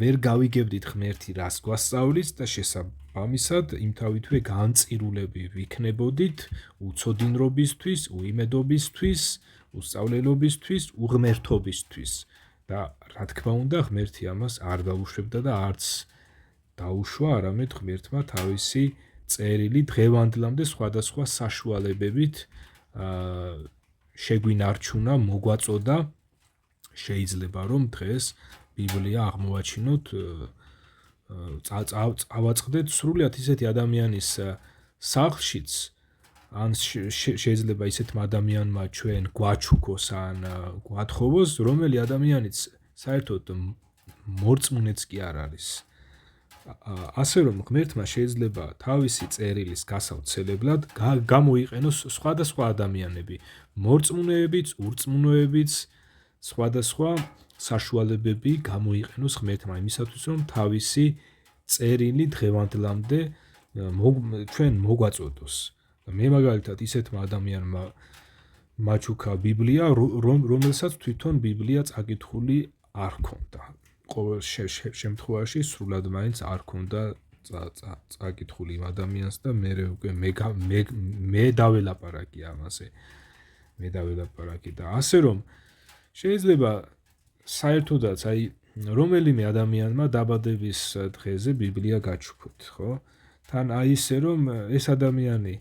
[SPEAKER 1] ვერ გავიგებდით ღმერთი რას გვასწავლის და შესაბამისად იმთავითვე განწირულები ვიქნებოდით უცოდინრობისთვის, უიმედობისთვის, უსწავლელობისთვის, უღმერთობისთვის. და რა თქმა უნდა, ღმერთი ამას არ დაუშვებდა და არც დაუშვა, არამედ ღმერთმა თავისი წერილი დღევანდლამდე სხვადასხვა საშუალებებით შეგვინარჩუნა, მოგვაწოდა. შეიძლება რომ დღეს ბიბლია აღმოვაჩინოთ, წავაწყდეთ სრულიად ისეთი ადამიანის სახლშიც, ან შეიძლება ისეთმა ადამიანმა ჩვენ გვაჩუქოს ან გვათხოვოს, რომელი ადამიანიც საერთოდ მორწმუნეც კი არ არის. ასე რომ ღმერთმა შეიძლება თავისი წერილის გასავრცელებლად გამოიყენოს სხვადასხვა ადამიანები, მორწმუნეებიც, ურწმუნოებიც, სხვადასხვა საშუალებები გამოიყენოს ღმერთმა იმისათვის, რომ თავისი წერილი დღევანდლამდე ჩვენ მოგვაწოდოს. მე მაგალითად ისეთმა ადამიანმა მაჩუქა ბიბლია, რომელსაც თვითონ ბიბლია წაკითხული არ ჰქონდა. ყოველ შემთხვევაში სრულად მაინც არ ჰქონდა წაკითხული იმ ადამიანს და მე დაველაპარაკი ამაზე. და ასე რომ შეიძლება საერთოდაც აი რომელიმე ადამიანმა დაბადების დღეზე ბიბლია გაჩუქოთ, ხო? თან აი ისე რომ ეს ადამიანი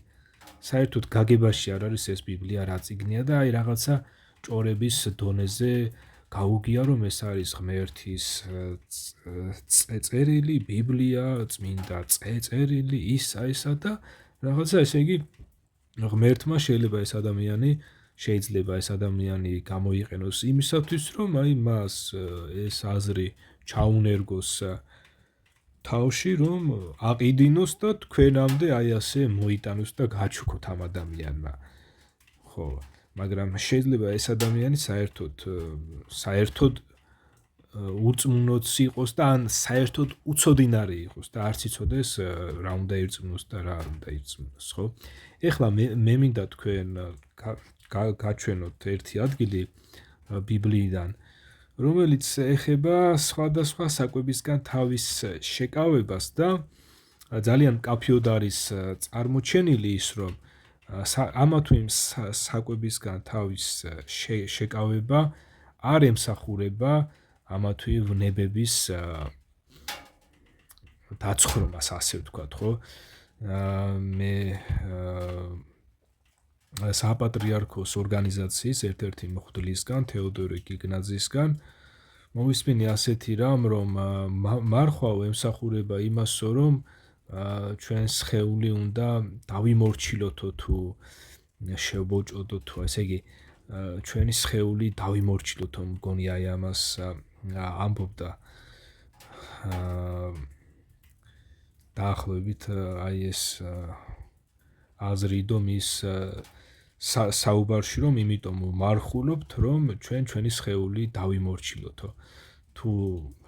[SPEAKER 1] საერთოდ გაგებაში არ არის ეს ბიბლია რა წიგნია და აი რაღაცა ჭორების დონეზე გაუგია რომ ეს არის ღმერთის წერილი, ბიბლია, წმინდა წერილი, ისა და რაღაცა, ესე იგი ღმერთმა შეიძლება ეს ადამიანი გამოიყენოს იმისათვის, რომ აი მას ეს აზრი ჩაუნერგოს თავში, რომ აყიდინოს და თქვენამდე აი ასე მოიტანოს და გაჩუქოთ ამ ადამიანმა. ხო, მაგრამ შეიძლება ეს ადამიანი საერთოდ ურწმუნოც იყოს და ან საერთოდ უცოდინარი იყოს და არც იცოდეს რა უნდა ირწმუნოს და რა არ უნდა ირწმუნოს, ხო? ეხლა მე მინდა თქვენ გაჩვენოთ ერთი ადგილი ბიბლიიდან, რომელიც ეხება სხვადასხვა საკვებისგან თავის შეკავებას და ძალიან მკაფიოდ არის წარმოჩენილი ის, რომ ამა თუ იმ საკვებისგან თავის შეკავება არ ემსახურება ამა თუ იმ ვნებების დაცხრომას, ასე ვთქვათ, ხო? მე საპატრიარქოს ორგანიზაციის ერთ-ერთი მღვდლისგან, თეოდორე გიგნაძისგან მოვისმინე ასეთი რამ, რომ მარხვა ემსახურება იმასო, რომ ჩვენს სხეული უნდა დავიმორჩილოთო თუ შევბოჭოდო თუ ესე იგი ჩვენი სხეული დავიმორჩილოთო, მგონი აი ამას ამბობდა დაახლოებით აი ეს აზრიდო მის საუბარში, რომ იმიტომ მარხულობთ, რომ ჩვენი სხეული დავიმორჩილოთო. თუ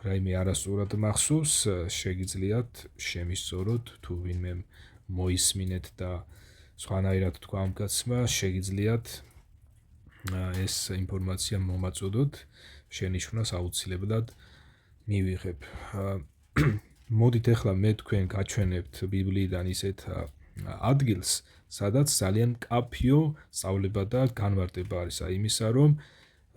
[SPEAKER 1] რაიმე არასწორად მახსოვს, შეგიძლიათ შემისწოროთ, თუ ვინმე მოისმინეთ და სხვანაირად თქვა ამ კაცმა, შეგიძლიათ ეს ინფორმაცია მომაწოდოთ, შენიშვნას აუცილებლად მივიღებ. მოდით ახლა მე თქვენ გაჩვენებთ ბიბლიიდან ისეთ ადგილს, სადაც ძალიან მკაფიო სწავლება და განმარტება არის აი იმისა, რომ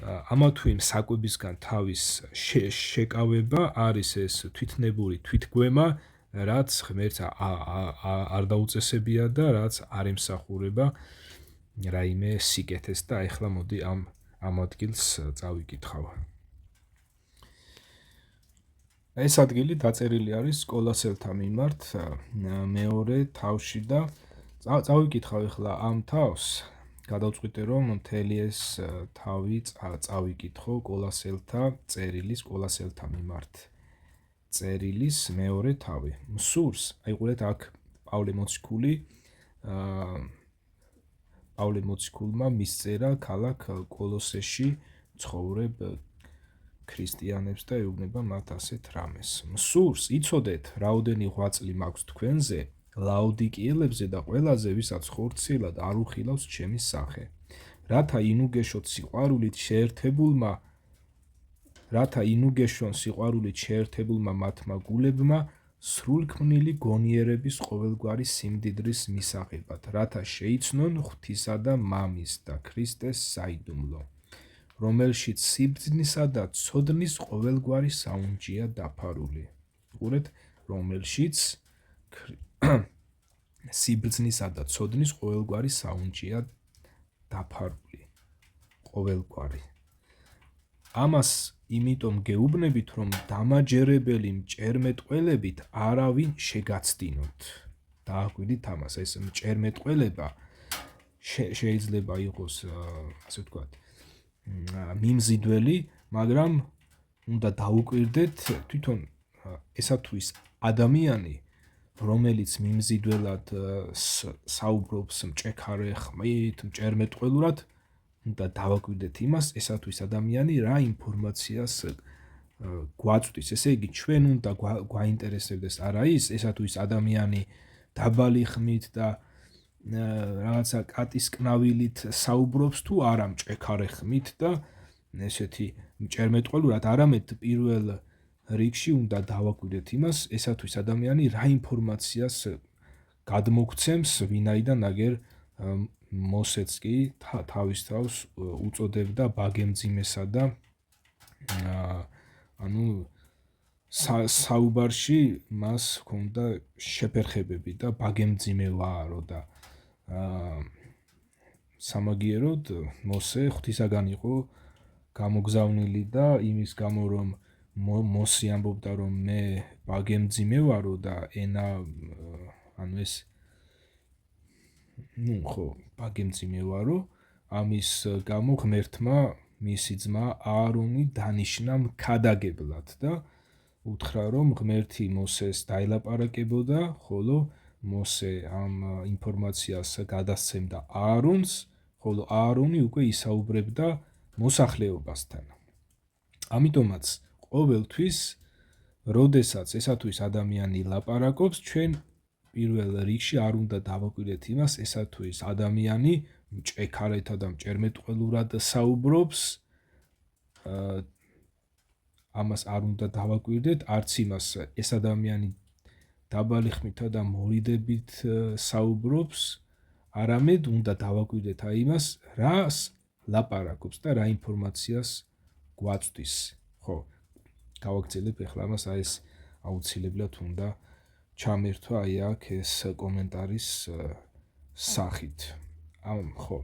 [SPEAKER 1] ამა თუ იმ საკვებისგან თავის შეკავება არის ეს თვითნებური თვითგვემა, რაც ღმერთს არ დაუწესებია და რაც არ ემსახურება რაიმე სიკეთეს და ახლა მოდი ამ ადგილს წავიკითხავ. ეს ადგილი დაწერილი არის კოლოსელთა მიმართ მეორე თავში და წავიკითხავ ახლა ამ თავს. გადავწყვიტე რომ მთელი ეს თავი წავიკითხო კოლოსელთა წერილის კოლოსელთა მიმართ წერილის მეორე თავი. მსურს, აი ყურეთ აქ პავლე მოციქულმა მისწერა ქალაქ კოლოსეში ცხოვრებ ქრისტიანებს და ეუბნება მათ ასეთ რამეს. მსურს იცოდეთ, რაოდენი ღვაწლი მაქვს თქვენზე, ლაოდიკიელებზე და ყველაზე, ვისაც ხორციელად არ უხილავს ჩემი სახე. რათა ინუგეშონ სიყვარულით შეერთებულმა მათმა გულებმა სრულქმნილი გონიერების ყოველგვარი სიმდიდრის მისაღებად, რათა შეიცნონ ღვთისა და მამის და ქრისტეს საიდუმლო, რომელშიც სიბრძნისა და ცოდნის ყოველგვარი საუნჯეა დაფარული. უყურეთ, რომელშიც სიბრძნისა და ცოდნის ყოველგვარი საუნჯეა დაფარული. ყოველგვარი. ამას იმიტომ გეუბნებით, რომ დამაჯერებელი მჭერმეტყველებით არავინ შეგაცდინოთ. დააკვირდით ამას, ეს მჭერმეტყველება შეიძლება იყოს, ასე ვთქვათ, მიმზიდველი, მაგრამ უნდა დაუკვირდეთ თვითონ ესა თუ ის ადამიანი, რომელიც მიმზიდველად საუბრობს მჭექარე ხმით, მჭერმეტყველურად, უნდა დავაკვირდეთ იმას, ესა თუ ის ადამიანი რა ინფორმაციას გვაწვდის. ესე იგი, ჩვენ უნდა გვაინტერესებდეს არა ის, ესა თუ ის ადამიანი დაბალი ხმით და რაღაცა კატისკნავილით საუბრობს თუ არა მჭექარე ხმით და ესეთი მჭერმეტყველურად, არამედ პირველ რიგში უნდა დავაკვირდეთ იმას, ესა თუ ის ადამიანი რა ინფორმაციას გადმოგცემს, ვინაიდან აგერ მოსეც კი თავის თავს უწოდებდა ბაგემძიმესა და საუბარში მას ჰქონდა შეფერხებები და ბაგემძიმე ვარო და სამაგიეროდ მოსე ღვთისაგან იყო გამოგზავნილი და იმის გამო რომ მოსი ამბობდა რომ მე ბაგემძიმე ვარო და ენა ეს ბაგემძიმე ვარო, ამის გამო ღმერთმა მისი ძმა აარონი დანიშნა მქადაგებლად და უთხრა რომ ღმერთი მოსეს დაელაპარაკებოდა, ხოლო მოსე ამ ინფორმაციას გადასცემდა აარონს, ხოლო აარონი უკვე ისაუბრებდა მოსახლეობასთან. ამიტომაც ყოველთვის, როდესაც ესა თუ ის ადამიანი ლაპარაკობს, ჩვენ პირველ რიგში არ უნდა დავაკვირდეთ იმას, ესა თუ ის ადამიანი მჭექარეთა და მჭერმეტყველურად საუბრობს, ამას არ უნდა დავაკვირდეთ, არც იმას, ეს ადამიანი დაბალი ხმითა და მორიდებით საუბრობს, არამედ უნდა დავაკვირდეთ იმას, რას ლაპარაკობს და რა ინფორმაციას გვაწვდის. ხო, გავაგრძელებ ახლა ამას, ეს აუცილებლად უნდა ჩამერთვა აი აქ ეს კომენტარის სახით. ხო,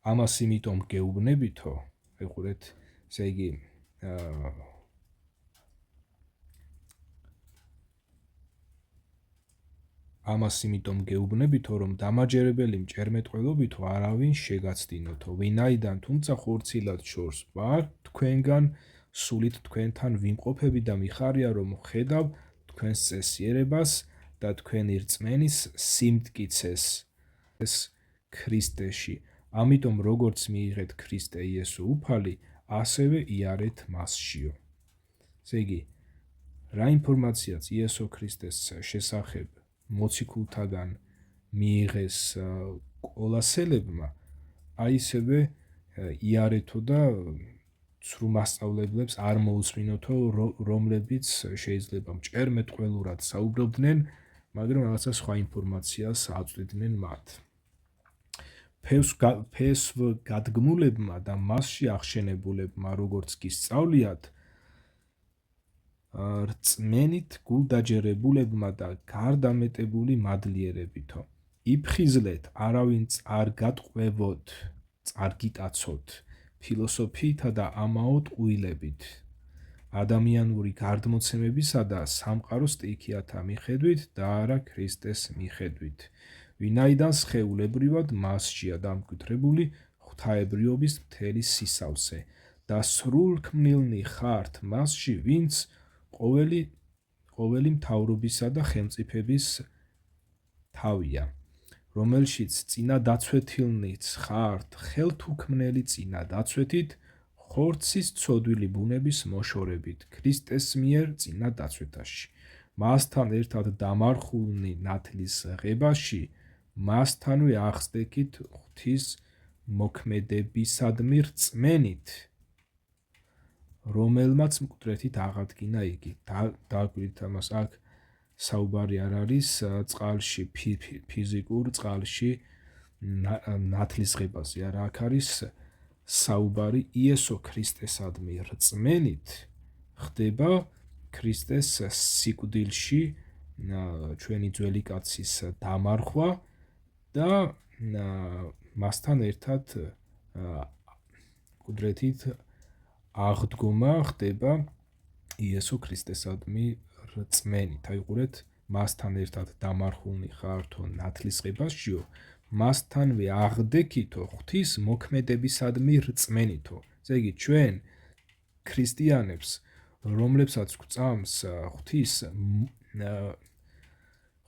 [SPEAKER 1] ამას იმიტომ გეუბნებითო, ეხურეთ, ესე იგი ამას იმიტომ გეუბნებითო, რომ დამაჯერებელი მჭერმეტყველობითო არავინ შეგაცდინოთო, ვინაიდან თუმცა ხორცილად შორს ვარ თქვენგან, სულით თქვენთან ვიმყოფები და მიხარია, რომ ხედავ თქვენს წესიერებას და თქვენი რწმენის სიმტკიცეს ეს ქრისტეში. ამიტომ როგორც მიიღეთ ქრისტე იესო უფალი, ასევე იარეთ მასშიო. ესე იგი, რა ინფორმაციაც იესო ქრისტეს შესახებ მოციქულთაგან მიიღეს კოლოსელებმა, აი ისევე იარეთო და ცრუ მასწავლებლებს არ მოусმინოთო, რომლებიც შეიძლება მჭერმეტყველურად საუბრობდნენ, მაგრამ რაღაცა სხვა ინფორმაციას აწვდიდნენ მათ. ფესვგადგმულებმა და მასში აღშენებულებმა, როგორც კი სწავლიათ, რწმენით გულდაჯერებულებმა და გარდამეტებული მადლიერებითო. იფხიზლეთ, არავინ არ გატყვევოთ, წარ გიტაცოთ, ფილოსოფიითა და ამაო ტყუილებით. ადამიანური გარდმოცემებისა და სამყაროს სტიქიათა მიხედვით და არა ქრისტეს მიხედვით, ვინაიდან სხეულებრივად მასშია დამკვიდრებული ღვთაებრიობის მთელი სისავსე და სრულქმნილნი ხართ მასში, ვინც ყოველი მთავრობისა და ხელმწიფების თავია, რომელშიც წინადაცვეთილნიც ხართ ხელთუქმნელი წინადაცვეთით, ხორცის ცოდვილი ბუნების მოშორებით ქრისტეს მიერ წინადაცვეთაში, მასთან ერთად დამარხულნი ნათლის ღებაში, მასთანვე აღსდექით ღვთის მოქმედებისადმი რწმენით, რომელმაც მკვდრეთით აღადგინა იგი. დააკვირდით ამას, აქ საუბარი არ არის წყალში, ფიზიკურ წყალში ნათლისღებაზე, არა, აქ არის საუბარი იესო ქრისტესადმი რწმენით ხდება ქრისტეს სიკვდილში ჩვენი ძველი კაცის დამარხვა და მასთან ერთად მკვდრეთით აღდგომა ხდება იესო ქრისტესადმი რწმენით. აიყურეთ, მასთან ერთად დამარხულნი ხართო ნათლისღებაშიო, მასთანვე აღდექითო ღვთის მოქმედებისადმი რწმენითო. ესე იგი, ჩვენ ქრისტიანებს, რომლებსაც გვწამს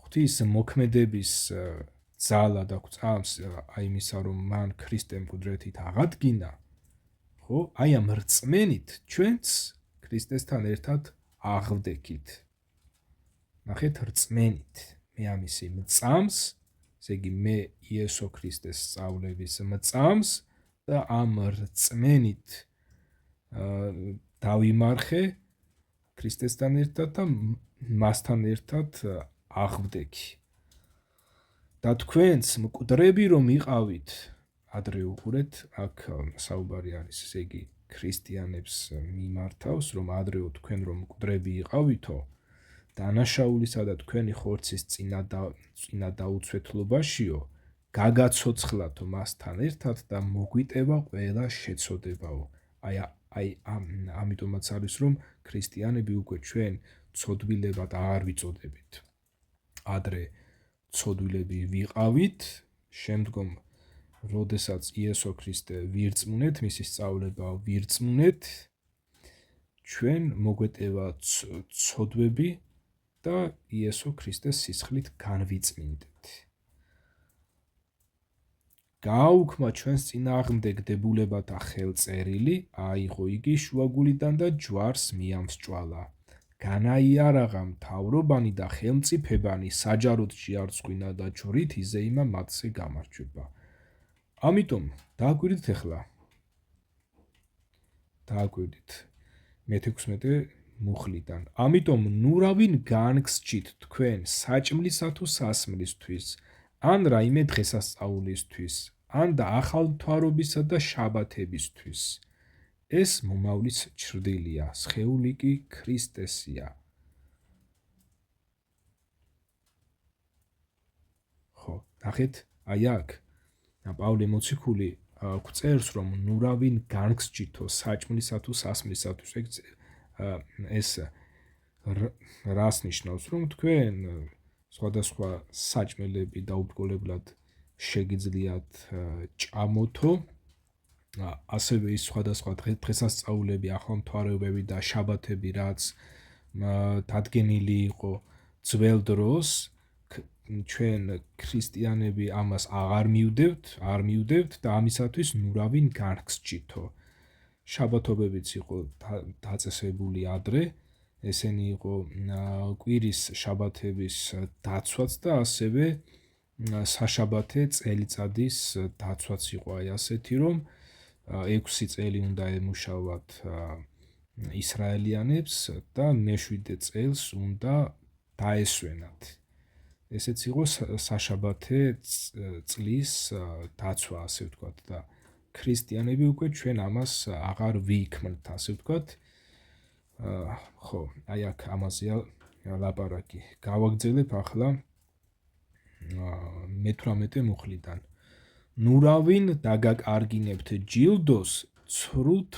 [SPEAKER 1] ღვთის მოქმედების ძალა და გვწამს აი იმისა, რომ მან ქრისტემ მკვდრეთით აღადგინა, ხო, აი ამ რწმენით ჩვენც ქრისტესთან ერთად აღვდექით. ნახეთ, რწმენით მე ამისი მწამს, ესე იგი მე იესო ქრისტეს სწავლების მწამს და ამ რწმენით დავიმარხე ქრისტესთან ერთად და მასთან ერთად აღვდექი. და თქვენც მკვდრები რომ იყავით, ადრე უყურეთ, აქ საუბარი არის, ესე იგი ქრისტიანებს მიმართავს, რომ ადრეო თქვენ რომ მკვდრები იყავითო, დანაშაულისა და თქვენი ხორცის წინა დაუცვეთლობაშიო, გაგაცოცხლათო მასთან ერთად და მოგვიტევა ყველა შეცოდებაო. აი ამიტომაც არის, რომ ქრისტიანები უკვე ჩვენ ცოდვილებად არ ვიწოდებით. ადრე ცოდვილები ვიყავით, შემდგომ როდესაც იესო ქრისტე ვირწმუნეთ, მისი სწავლება ვირწმუნეთ, ჩვენ მოგვეტევა ცოდვები და იესო ქრისტეს სისხლით განვიწმინდეთ. გააუქმა ჩვენს წინააღმდეგ დებულებათა ხელწერილი, აიღო იგი შუაგულიდან და ჯვარს მიამსჭვალა. განაიარაღა მთავრობანი და ხელმწიფებანი, საჯაროდ შეარწყვინა და ჯვრით იზეიმა მათზე გამარჯვება. ამიტომ დააკვირდით ახლა. დააკვირდით მე-16 მუხლიდან. ამიტომ ნურავინ განგსჯით თქვენ საჭმლისა თუ სასმლისთვის, ან რაიმე დღესასწაულისთვის, ან და ახალმთვარობისა და შაბათებისთვის. ეს მომავლის ჩრდილია, სხეული კი ქრისტესია. ხო, ნახეთ, აი აქ პავლე მოციქული წერს, რომ ნურავინ განგსჯითო საჭმლისა თუ სასმლისათვის. ეს რას ნიშნავს, რომ თქვენ სხვადასხვა საჭმელები დაუბრკოლებლად შეგიძლიათ ჭამოთო, ასევე ის სხვადასხვა დღესასწაულები, ახალმთვარეობები და შაბათები, რაც დადგენილი იყო ძველ დროს, ჩვენ ქრისტიანები ამას არ მივდევთ და ამისათვის ნურავინ განგსჯითო. შაბათობებიც იყო დაწესებული ადრე, ესენი იყო კვირის შაბათების დაცვაც და ასევე საშაბათე წელიწადის დაცვაც იყო აი ასეთი, რომ 6 წელი უნდა ემუშავათ ისრაელიანებს და მე-7 წელს უნდა დაესვენათ. ესეც იყო საშაბათე წლის დაცვა, ასე ვთქვათ, და ქრისტიანები უკვე ჩვენ ამას აღარ ვიქმნთ, ასე ვთქვათ. ხო, აი აქ ამაზეა ლაპარაკი. გავაგრძელებ ახლა მე-18 მუხლიდან. ნურავინ დაგაკარგინებთ ჯილდოს ცრუთ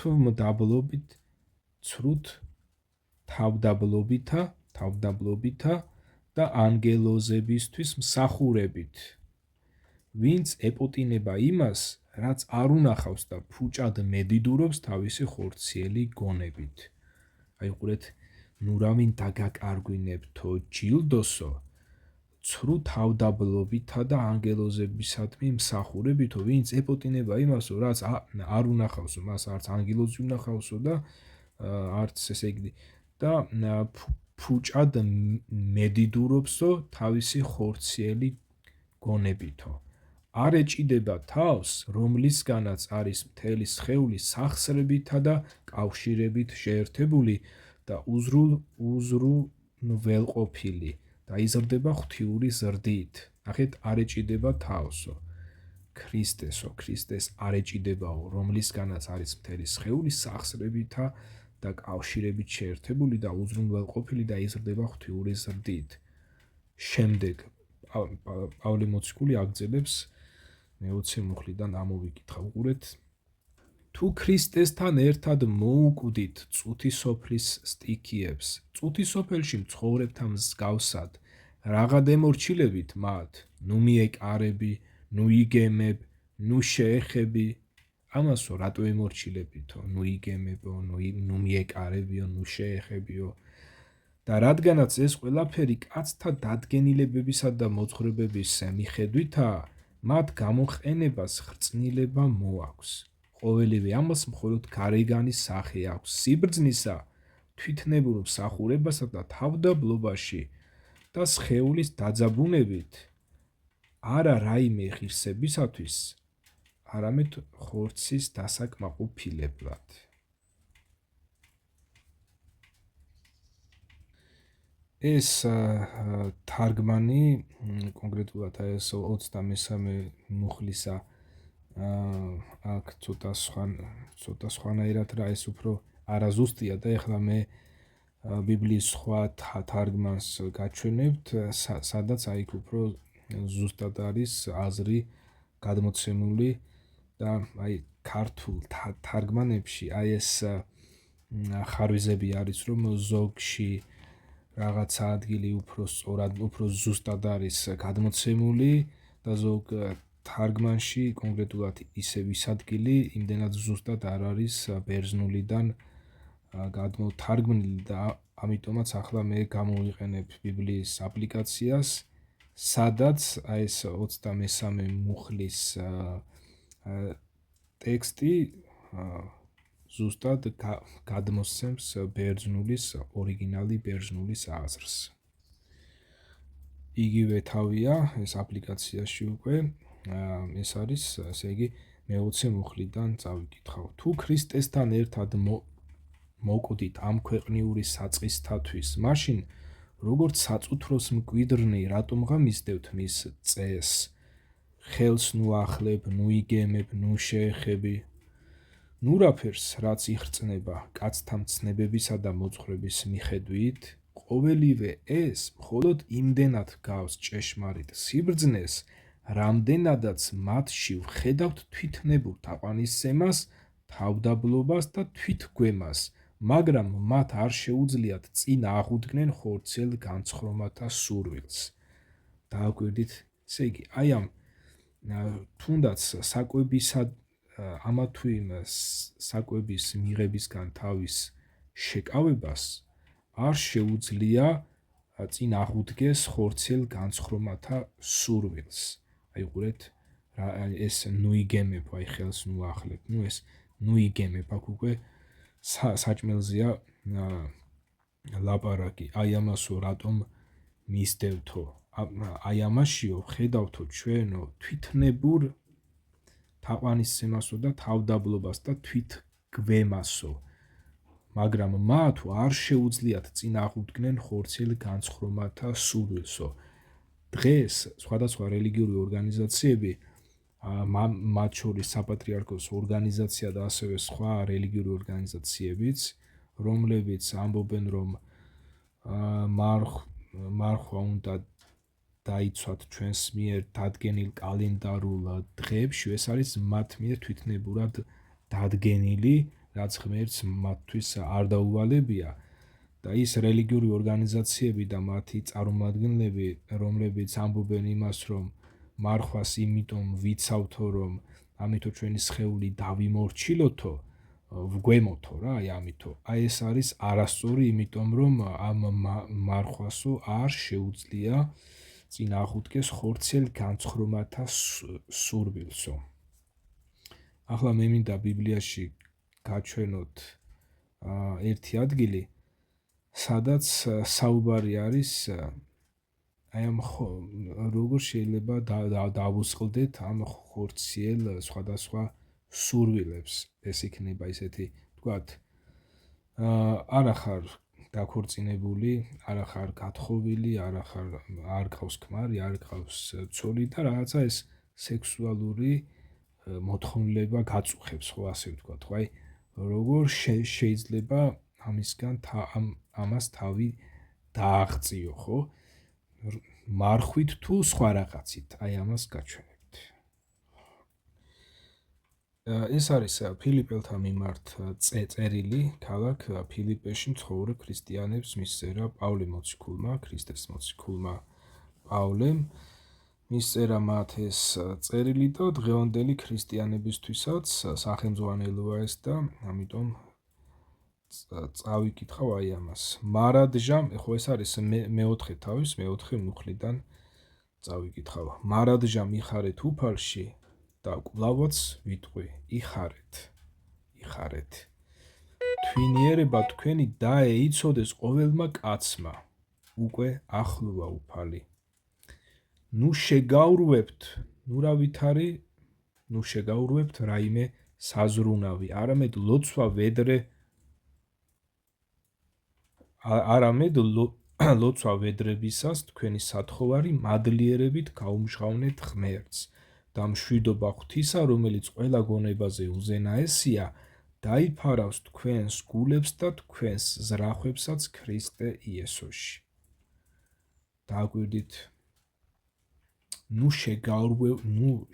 [SPEAKER 1] თავდაბლობითა და ანგელოზებისთვის მსახურებით, ვინც ეპოტინება იმას, რაც არ უნახავს და ფუჭად მედიდურობს თავისი ხორციელი გონებით. აი ყურეთ, ნუ რავინ დაგაკარგვინებთო ჯილდოსო, ცრუ თავდაბლობითა და ანგელოზებისადმი მსახურებითო, ვინც ეპოტინება იმასო, რაც არ უნახავსო, მას არც ანგელოზი უნახავსო და არც ესე იგი და ფუჭად მედიდურობსო თავისი ხორციელი გონებითო. არ ეჭიდება თავს, რომლისგანაც არის მთელი სხეული სახსრებითა და კავშირებით შეერთებული და უზრუნველყოფილი და იზრდება ღვთიური ზრდით. ნახეთ, არ ეჭიდება თავსო. ქრისტეს არ ეჭიდებაო, რომლისგანაც არის მთელი სხეული სახსრებითა და კავშირებით შეერთებული და უზრუნველყოფილი და იზრდება ღვთიური ზრდით. შემდეგ პავლე მოციქული აგრძელებს მე-20 მუხლიდან ამოვიკითხა. უყურეთ, თუ ქრისტესთან ერთად მოუკვდით წუთისოფლის სტიქიებს, წუთისოფელში მცხოვრებთან მსგავსად, რაღაც ემორჩილებით მათ, ნუ მიეკარები, ნუ იგემებ, ნუ შეეხები, ამასო რატო ემორჩილებითო, ნუ იგემებო, ნუ მიეკარებიო, ნუ შეეხებიო. და რადგანაც ეს ყველაფერი კაცთა დადგენილებებისა და მოძღვრებების მიხედვითაა, მათ გამოყენებას ხრწნილება მოაქვს. ყოველივე ამას მხოლოდ გარეგანი სახე აქვს სიბრძნისა, თვითნებურ მსახურებასა და თავდაბლობაში და სხეულის დაძაბუნებით, არა რაიმე ღირსებისათვის, არამედ ხორცის დასაკმაყოფილებლად. ეს თარგმანი კონკრეტულად ეს 23 მუხლისა აქ ცოტა სხვანაირად რა, ეს უფრო არაზუსტია და ეხლა მე ბიბლიის სხვა თარგმანს გაჩვენებთ, სადაც აი უფრო ზუსტად არის აზრი გადმოცემული და აი ქართულ თარგმანებში აი ეს ხარვიზები არის, რომ ზოგში რაღაცა ადგილი უფრო ზუსტად არის გადმოცემული და ზოგ თარგმანში კონკრეტულად ის ადგილი იმდენად ზუსტად არ არის ბერძნულიდან გადმოთარგმნილი და ამიტომაც ახლა მე გამოვიყენებ ბიბლიის აპლიკაციას, სადაც აი ეს 23 მუხლის ტექსტი ზუსტად გადმოსცემს ორიგინალი ბერძნულის აზრს. იგივე თავია ეს აპლიკაციაში უკვე, ეს არის, ესე იგი, მე-20 მუხლიდან წავიკითხავ. თუ ქრისტესთან ერთად მოკვდით ამ ქვეყნიური საწყისთათვის, მაშინ როგორც საწუთროს მკვიდრნი, რატომღა მისდევთ მის წესს? ხელს ნუ ახლებ, ნუ იგემებ, ნუ შეეხები. ნუ რაფერს, რაც იხრწნება კაცთა მცნებებისა და მოძღვრების მიხედვით, ყოველივე ეს მხოლოდ იმდენად გავს ჭეშმარიტ სიბრძნეს, რამდენადაც მათში ვხედავთ თვითნებურ თაყვანისცემას, თავდაბლობას და თვითგვემას, მაგრამ მათ არ შეუძლიათ წინ აღუდგნენ ხორციელ განცხრომათა სურვილს. დააკვირდით, ესე იგი, აი ამ თუნდაც ამა თუ იმ საკვების მიღებისგან თავის შეკავებას არ შეუძლია წინ აღუდგეს ხორციელ განცხრომათა სურვილს. აი ყურეთ, ეს ნუ იგემებ, აი ხელს ნუ ახლებ, ნუ ეს ნუ იგემებ, აქ უკვე საჭმელზეა ლაპარაკი, აი ამასო რატომ მისდევთო, აი ამაშიო ხედავთო ჩვენო თვითნებურ თაყვანისცემასო და თავდაბლობას და თვითგვემასო, მაგრამ მათ არ შეუძლიათ წინ აღუდგნენ ხორციელ განცხრომათა სურვილსო. დღეს სხვადასხვა რელიგიური ორგანიზაციები, მათ შორის საპატრიარქოს ორგანიზაცია და ასევე სხვა რელიგიური ორგანიზაციებიც, რომლებიც ამბობენ, რომ მარხვა უნდა დაიცვათ ჩვენს მიერ დადგენილ კალენდარულ დღეებში, ეს არის მათ მიერ თვითნებურად დადგენილი, რაც ღმერთს მათთვის არ დაუვალებია და ის რელიგიური ორგანიზაციები და მათი წარმომადგენლები, რომლებიც ამბობენ იმას, რომ მარხვას იმიტომ ვიცავთო, რომ ამითო ჩვენი სხეული დავიმორჩილოთო, ვგვემოთო რა, ამითო. ეს არის არასწორი, იმიტომ რომ ამ მარხვასო არ შეუძლია წინ აღუდგეს ხორცელ განცხრომათა სურვილსო. ახლა მე მინდა ბიბლიაში გაჩვენოთ ერთი ადგილი, სადაც საუბარი არის აი ამ როგორ შეიძლება დავუსყლდეთ ამ ხორციელ სხვადასხვა სურვილებს. ეს იქნება ისეთი, ვთქვათ, არა ხარ დაქორწინებული, არა ხარ გათხოვილი, არ გყავს ქმარი, არ გყავს ცოლი და რაღაცა ეს სექსუალური მოთხოვნილება გაწუხებს, ხო, ასე ვთქვათ, ხო, აი როგორ შეიძლება ამისგან ამას თავი დააღწიო, ხო? მარხვით თუ სხვა რაღაცით, აი ამას გაჩვენებთ. ეს არის ფილიპელთა მიმართ წერილი, ქალაქ ფილიპეში მცხოვრებ ქრისტიანებს მისწერა პავლე მოციქულმა, ქრისტეს მოციქულმა პავლემ, მისწერა მათ ეს წერილი და დღევანდელი ქრისტიანებისთვისაც სახელმძღვანელოა ეს და ამიტომ წავიკითხავ აი ამას. მარადჟამ, ხო ეს არის მეოთხე თავის, მეოთხე მუხლიდან წავიკითხავ. მარადჟამ იხარეთ უფალში და კვლავაც ვიტყვი, იხარეთ. თვინიერება თქვენი დაეიცოდეს ყოველმა კაცმა, უკვე ახლოა უფალი. ნუ შეგაურვებთ რაიმე საზრუნავი, არამედ ლოცვა ვედრებისას თქვენი სათხოვარი მადლიერებით გაუმჟღავნეთ ღმერთს და მშვიდობა ღვთისა, რომელიც ყველა გონებაზე უზენაესია, დაიფარავს თქვენს გულებს და თქვენს ზრახვებსაც ქრისტე იესოში. დააკვირდით, ნუ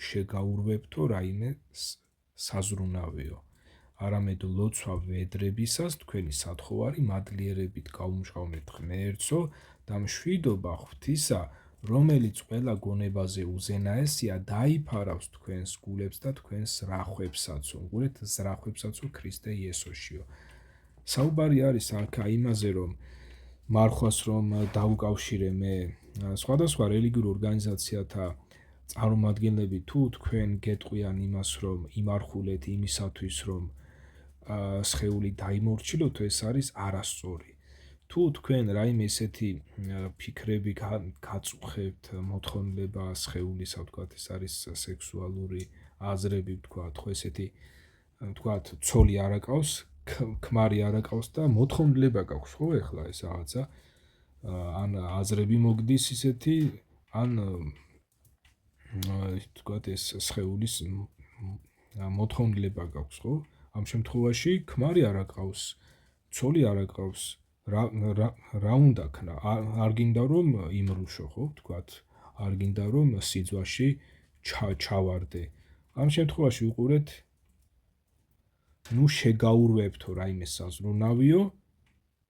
[SPEAKER 1] შეგაურვებთო რაიმე საზრუნავიო, არამედ ლოცვა ვედრებისას თქვენი სათხოვარი მადლიერებით გაუმჟღავნეთ ღმერთსო და მშვიდობა ღვთისა, რომელიც ყველა გონებაზე უზენაესია, დაიფარავს თქვენს გულებს და თქვენს ზრახვებსაცო. გულეთ ზრახვებსაცო ქრისტე იესოშიო. საუბარი არის აქ იმაზე, რომ მარხვას რომ დაუკავშირე მე სხვადასხვა რელიგიურ ორგანიზაციათა წარმომადგენლები თუ თქვენ გეტყვიან იმას, რომ იმარხულეთ იმისათვის, რომ სხეული დაიმორჩილოთ, ეს არის არასწორი. თუ თქვენ რაიმე ესეთი ფიქრები გაწუხებთ, მოთხოვნილება სხეულისა, ვთქვათ, ეს არის სექსუალური აზრები, ვთქვათ, ხო ესეთი, ვთქვათ, ცოლი არ აკავს, ქმარი არ აკავს და მოთხოვნილება გაქვს, ხო, ეხლა ეს რაღაცა ან აზრები მოგდის ისეთი, ან ვთქვათ, ეს სხეულის მოთხოვნილება გაქვს, ხო? ამ შემთხვევაში ქმარი არ აკავს, ცოლი არ აკავს, რა უნდა ქნა? არ გინდა რომ იმრუშო, ხო, ვთქვათ, არ გინდა რომ სიძვაში ჩავარდე. ამ შემთხვევაში უყურეთ, ნუ შეგაურვებთო რაიმე საზრუნავიო,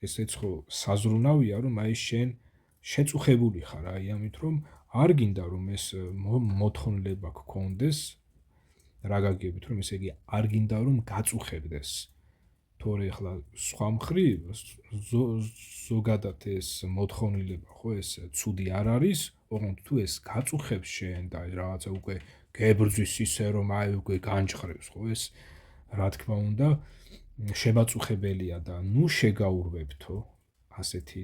[SPEAKER 1] ესეც ხო საზრუნავია, რომ აი შენ შეწუხებული ხარ, აი ამით რომ არ გინდა რომ ეს მოთხოვნილება გქონდეს, რა გაგებით, რომ ესე იგი არ გინდა რომ გაწუხებდეს. თორე ახლა სხვა მხრივ ზოგადად ეს მოთხოვნილება, ხო, ეს ცუდი არ არის, ოღონდ თუ ეს გაწუხებს შენ და რაღაცა უკვე გებრძვის ისე რომ აი უკვე განჭხრებს, ხო, ეს რა თქმა უნდა შემაწუხებელია და ნუ შეგაურვებთო ასეთი,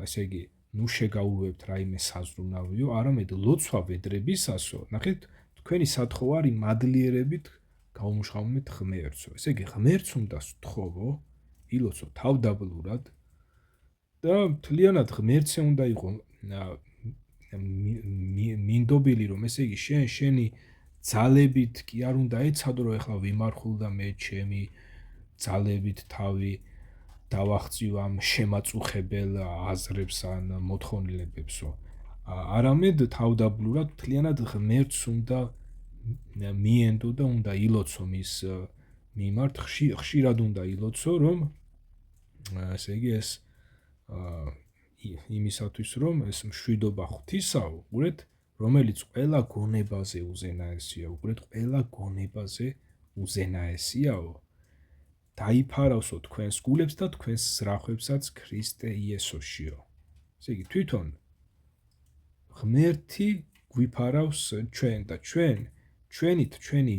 [SPEAKER 1] ესე იგი ნუ შეგაურვებთ რაიმე საზრუნავიო, არამედ ლოცვა ვედრებისასო, ნახეთ, თქვენი სათხოვარი მადლიერებით გაუმჟღავნეთ ღმერთსო. ესე იგი ღმერთს უნდა სთხოვო, ილოცო თავდაბლურად და მთლიანად ღმერთზე უნდა იყო მინდობილი, რომ ესე იგი შენი ძალებით კი არ უნდა ეცადო, რომ ეხლა ვიმარხულ და მე ჩემი ძალებით თავი დავაღწიო ამ შემაწუხებელ აზრებს ან მოთხოვნილებებსო. არამედ თავდაბლურად მთლიანად ღმერთს უნდა მიენდო და უნდა ილოცო მის მიმართ, ხშირად უნდა ილოცო, რომ ესე იგი ეს იმისათვის რომ ეს მშვიდობა ღვთისაო, უყურეთ, რომელიც ყველა გონებაზე უზენაესია, უყურეთ, ყველა გონებაზე უზენაესიაო, დაიფარავსო თქვენს გულებს და თქვენს ზრახვებსაც ქრისტე იესოშიო. ესე იგი თვითონ ღმერთი გვიფარავს ჩვენ და ჩვენი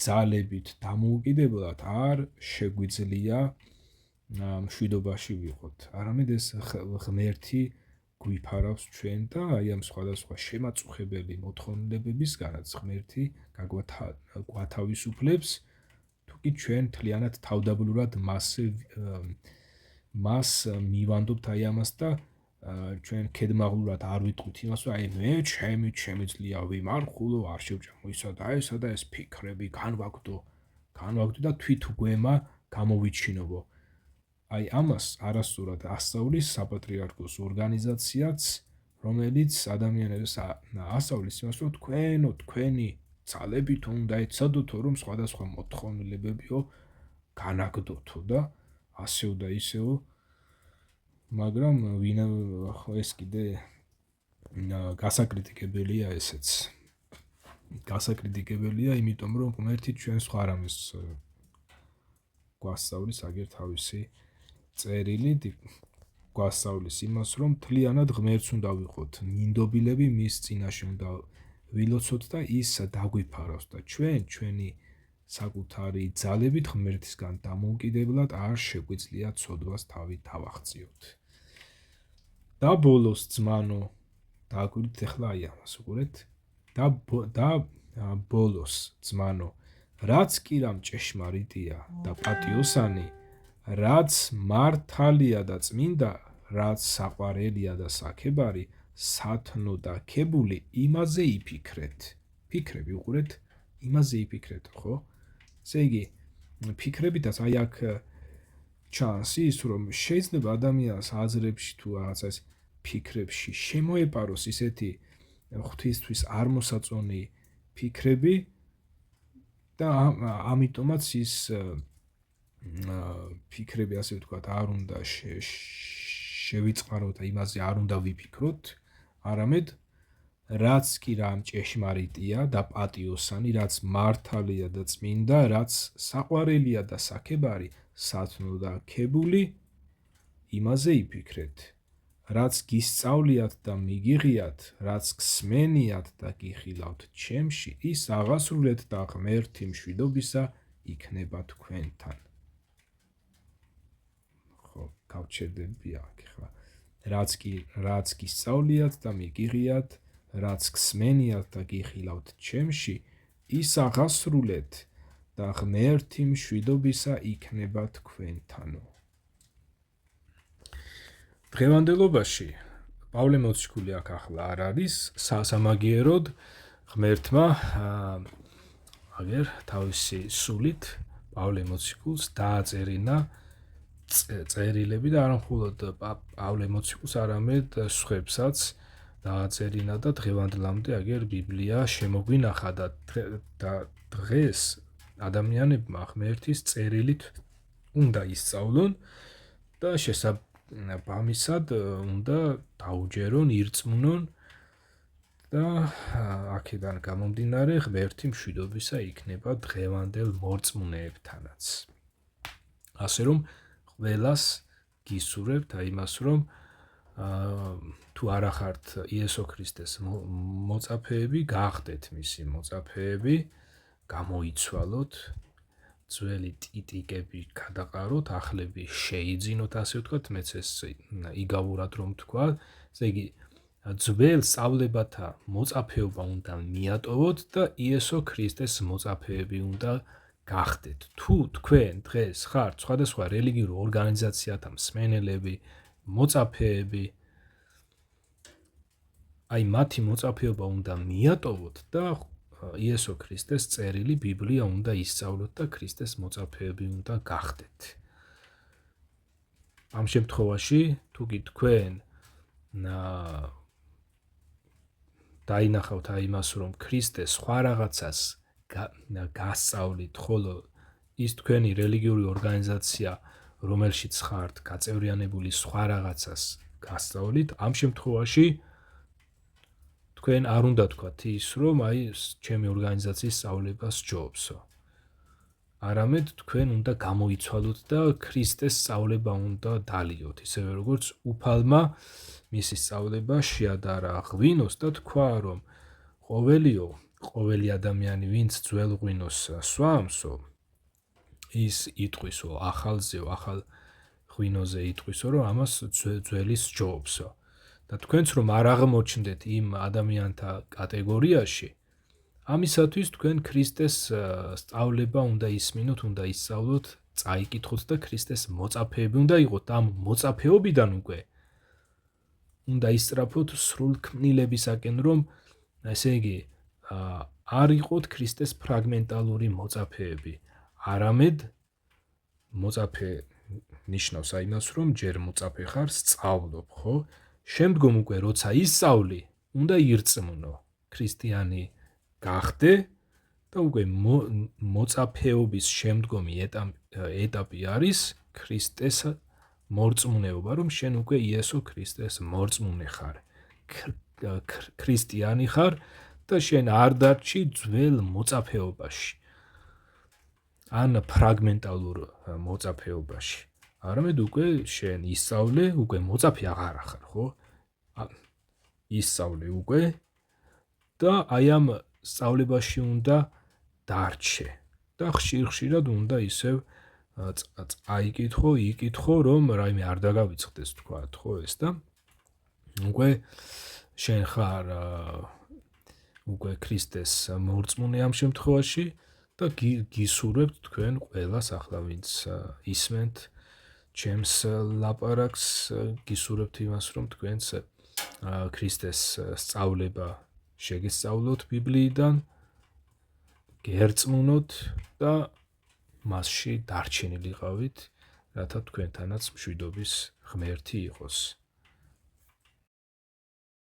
[SPEAKER 1] ძალებით დამოუკიდებლად არ შეგვიძლია მშვიდობაში ვიყოთ. არამედ ეს ღმერთი გვიფარავს ჩვენ და აი ამ სხვადასხვა შემაწუხებელი მოთხოვნილებებისგანაც ღმერთი გვათავისუფლებს, თუკი ჩვენ მთლიანად თავდაბლურად მას მივანდობთ აი ამას და ჩვენ ქედმაღლურად არ ვიტყვით იმას, რომ აი მე ჩემი ძლია ვიმარხულო, არ შევჭამო ისა და ეს ფიქრები განვაგდო და თვით გვემა გამოვიჩინებო. აი ამას არასწორად ასწავლის საპატრიარქოს ორგანიზაციაც, რომელიც ადამიანებს ასწავლის იმას, რომ თქვენი ძალებით უნდა ეცადოთო, რომ სხვადასხვა მოთხოვნილებებიო განაგდოთო და ასეო და ისეო, მაგრამ ეს კიდე გასაკრიტიკებელია ესეც. გასაკრიტიკებელია, იმიტომ რომ ღმერთი ჩვენ სხვა რამეს გვასწავლის აგერ თავისი წერილი, გვასწავლის იმას, რომ მთლიანად ღმერთს უნდა ვიყოთ მინდობილები, მის წინაშე უნდა ვილოცოთ და ის დაგვიფარავს და ჩვენი საკუთარი ძალებით ღმერთისგან დამოუკიდებლად არ შეგვიძლია ცოდვას თავი თავახციოთ. და ბოლოს ძმანო, დააკვირდით ახლა აი ამას, უყურეთ, და ბოლოს ძმანო, რაც კი რამ ჭეშმარიტია და პატიოსანი, რაც მართალია და წმინდა, რაც საყვარელია და საქებარი, სათნო და ქებული, იმაზე იფიქრეთ. ფიქრები, უყურეთ, იმაზე იფიქრეთ, ხო? ესე იგი, ფიქრებითაც აი აქ ჩანს ის, რომ შეიძლება ადამიანს აზრებში თუ რაღაცა ეს ფიქრებში შემოეპაროს ისეთი ღვთისთვის არ მოსაწონი ფიქრები და ამიტომაც ის ფიქრები, ასე ვთქვათ, არ უნდა შევიწყაროთ და იმაზე არ უნდა ვიფიქროთ, არამედ რაც კი რამ ჭეშმარიტია და პატიოსანი, რაც მართალია და წმინდა, რაც საყვარელია და საქებარი, სათნო და ქებული, იმაზე იფიქრეთ. რაც გისწავლიათ და მიგიღიათ, რაც გსმენიათ და გიხილავთ ჩემში, ის აღასრულეთ და ღმერთი მშვიდობისა იქნება თქვენთან. ხო, გავჩერდები აქ ხა. რაც გისწავლიათ და მიგიღიათ, რაც გსმენიათ და გიხილავთ ჩემში, ის აღასრულეთ და ღმერთი მშვიდობისა იქნება თქვენთანო. დღევანდელობაში პავლე მოციქული აქ ახლა არ არის, სამაგიეროდ ღმერთმა აგერ თავისი სულით პავლე მოციქულს დააწერინა წერილები და არა მხოლოდ პავლე მოციქულს, არამედ სხვებსაც დააწერინა და დღევანდლამდე აგერ ბიბლია შემოგვინახა და დღეს ადამიანებმა ღმერთის წერილით უნდა ისწავლონ და შესაბამისად უნდა დაუჯერონ, ირწმუნონ და აქედან გამომდინარე ღმერთი მშვიდობისა იქნება დღევანდელ მორწმუნეებთანაც. ასე რომ ყველას გისურვებთ იმას, რომ თუ არ ახართ იესო ქრისტეს მოწაფეები, გახდეთ მისი მოწაფეები, გამოიცვალოთ, ძველი ტიტიკები გადაყაროთ, ახლები შეიძინოთ, ასე ვთქვათ, მეც ეს იგავურად რომ თქვა, ესე იგი ძველ სწავლებათა მოწაფეობა უნდა მიატოვოთ და იესო ქრისტეს მოწაფეები უნდა გახდეთ. თუ თქვენ დღეს ხართ სხვადასხვა რელიგიურ ორგანიზაციათა მსმენელები, მოწაფეები, აი მათი მოწაფეობა უნდა მიატოვოთ და იესო ქრისტეს წერილი ბიბლია უნდა ისწავლოთ და ქრისტეს მოწაფეები უნდა გახდეთ. ამ შემთხვევაში თუკი თქვენ დაინახავთ იმას, რომ ქრისტე სხვა რაღაცას გასწავლით, ხოლო ის თქვენი რელიგიური ორგანიზაცია რომელშიც ხართ გაწევრიანებული სხვა რაღაცას გასწავლით, ამ შემთხვევაში თქვენ არ უნდა თქვათ ის, რომ აი ჩემი ორგანიზაციის სწავლება სჯობსო. არამედ თქვენ უნდა გამოიცვალოთ და ქრისტეს სწავლება უნდა დალიოთ, ისევე როგორც უფალმა მისი სწავლება შეადარა ღვინოს და თქვა, რომ ყოველი ადამიანი, ვინც ძველ ღვინოს სვამსო, ის იტყვისო, ახალ ღვინოზე იტყვისო, რომ ამას ძველი სჯობსო. და თქვენც რომ არ აღმოჩნდეთ იმ ადამიანთა კატეგორიაში, ამისათვის თქვენ ქრისტეს სწავლება უნდა ისმინოთ, უნდა ისწავლოთ, წაიკითხოთ და ქრისტეს მოწაფეები უნდა იყოთ. ამ მოწაფეობიდან უკვე უნდა ისწრაფოთ სრულ ქმნილებისაკენ, რომ ესე იგი არ იყოთ ქრისტეს ფრაგმენტალური მოწაფეები, არამედ მოწაფე ნიშნავს იმას, რომ ჯერ მოწაფე ხარ, სწავლობ, ხო? შემდგომ უკვე როცა ისწავლი, უნდა ირწმუნო, ქრისტიანი გახდე და უკვე მოწაფეობის შემდგომი ეტაპი არის ქრისტეს მორწმუნეობა, რომ შენ უკვე იესო ქრისტეს მორწმუნე ხარ, ქრისტიანი ხარ და შენ არ დარჩი ძველ მოწაფეობაში ან ფრაგმენტალურ მოწაფეობაში, არამედ უკვე შენ ისწავლე, უკვე მოწაფე აღარ ხარ, ხო? ისწავლე უკვე და აი ამ სწავლებაში უნდა დარჩე და ხშირად უნდა ისევ იკითხო, რომ რაიმე არ დაგავიწყდეს თქვათ, ხო ეს და უკვე შენ ხარ უკვე ქრისტეს მორწმუნე ამ შემთხვევაში და გისურვებთ თქვენ ყველას ახლა ვინც ისმენთ ჩემს ლაპარაკს, გისურვებთ იმას, რომ თქვენც ქრისტეს სწავლება შეგესწავლოთ ბიბლიიდან, გერწმუნოთ და მასში დარჩენილიყავით, რათა თქვენთანაც მშვიდობის ღმერთი იყოს.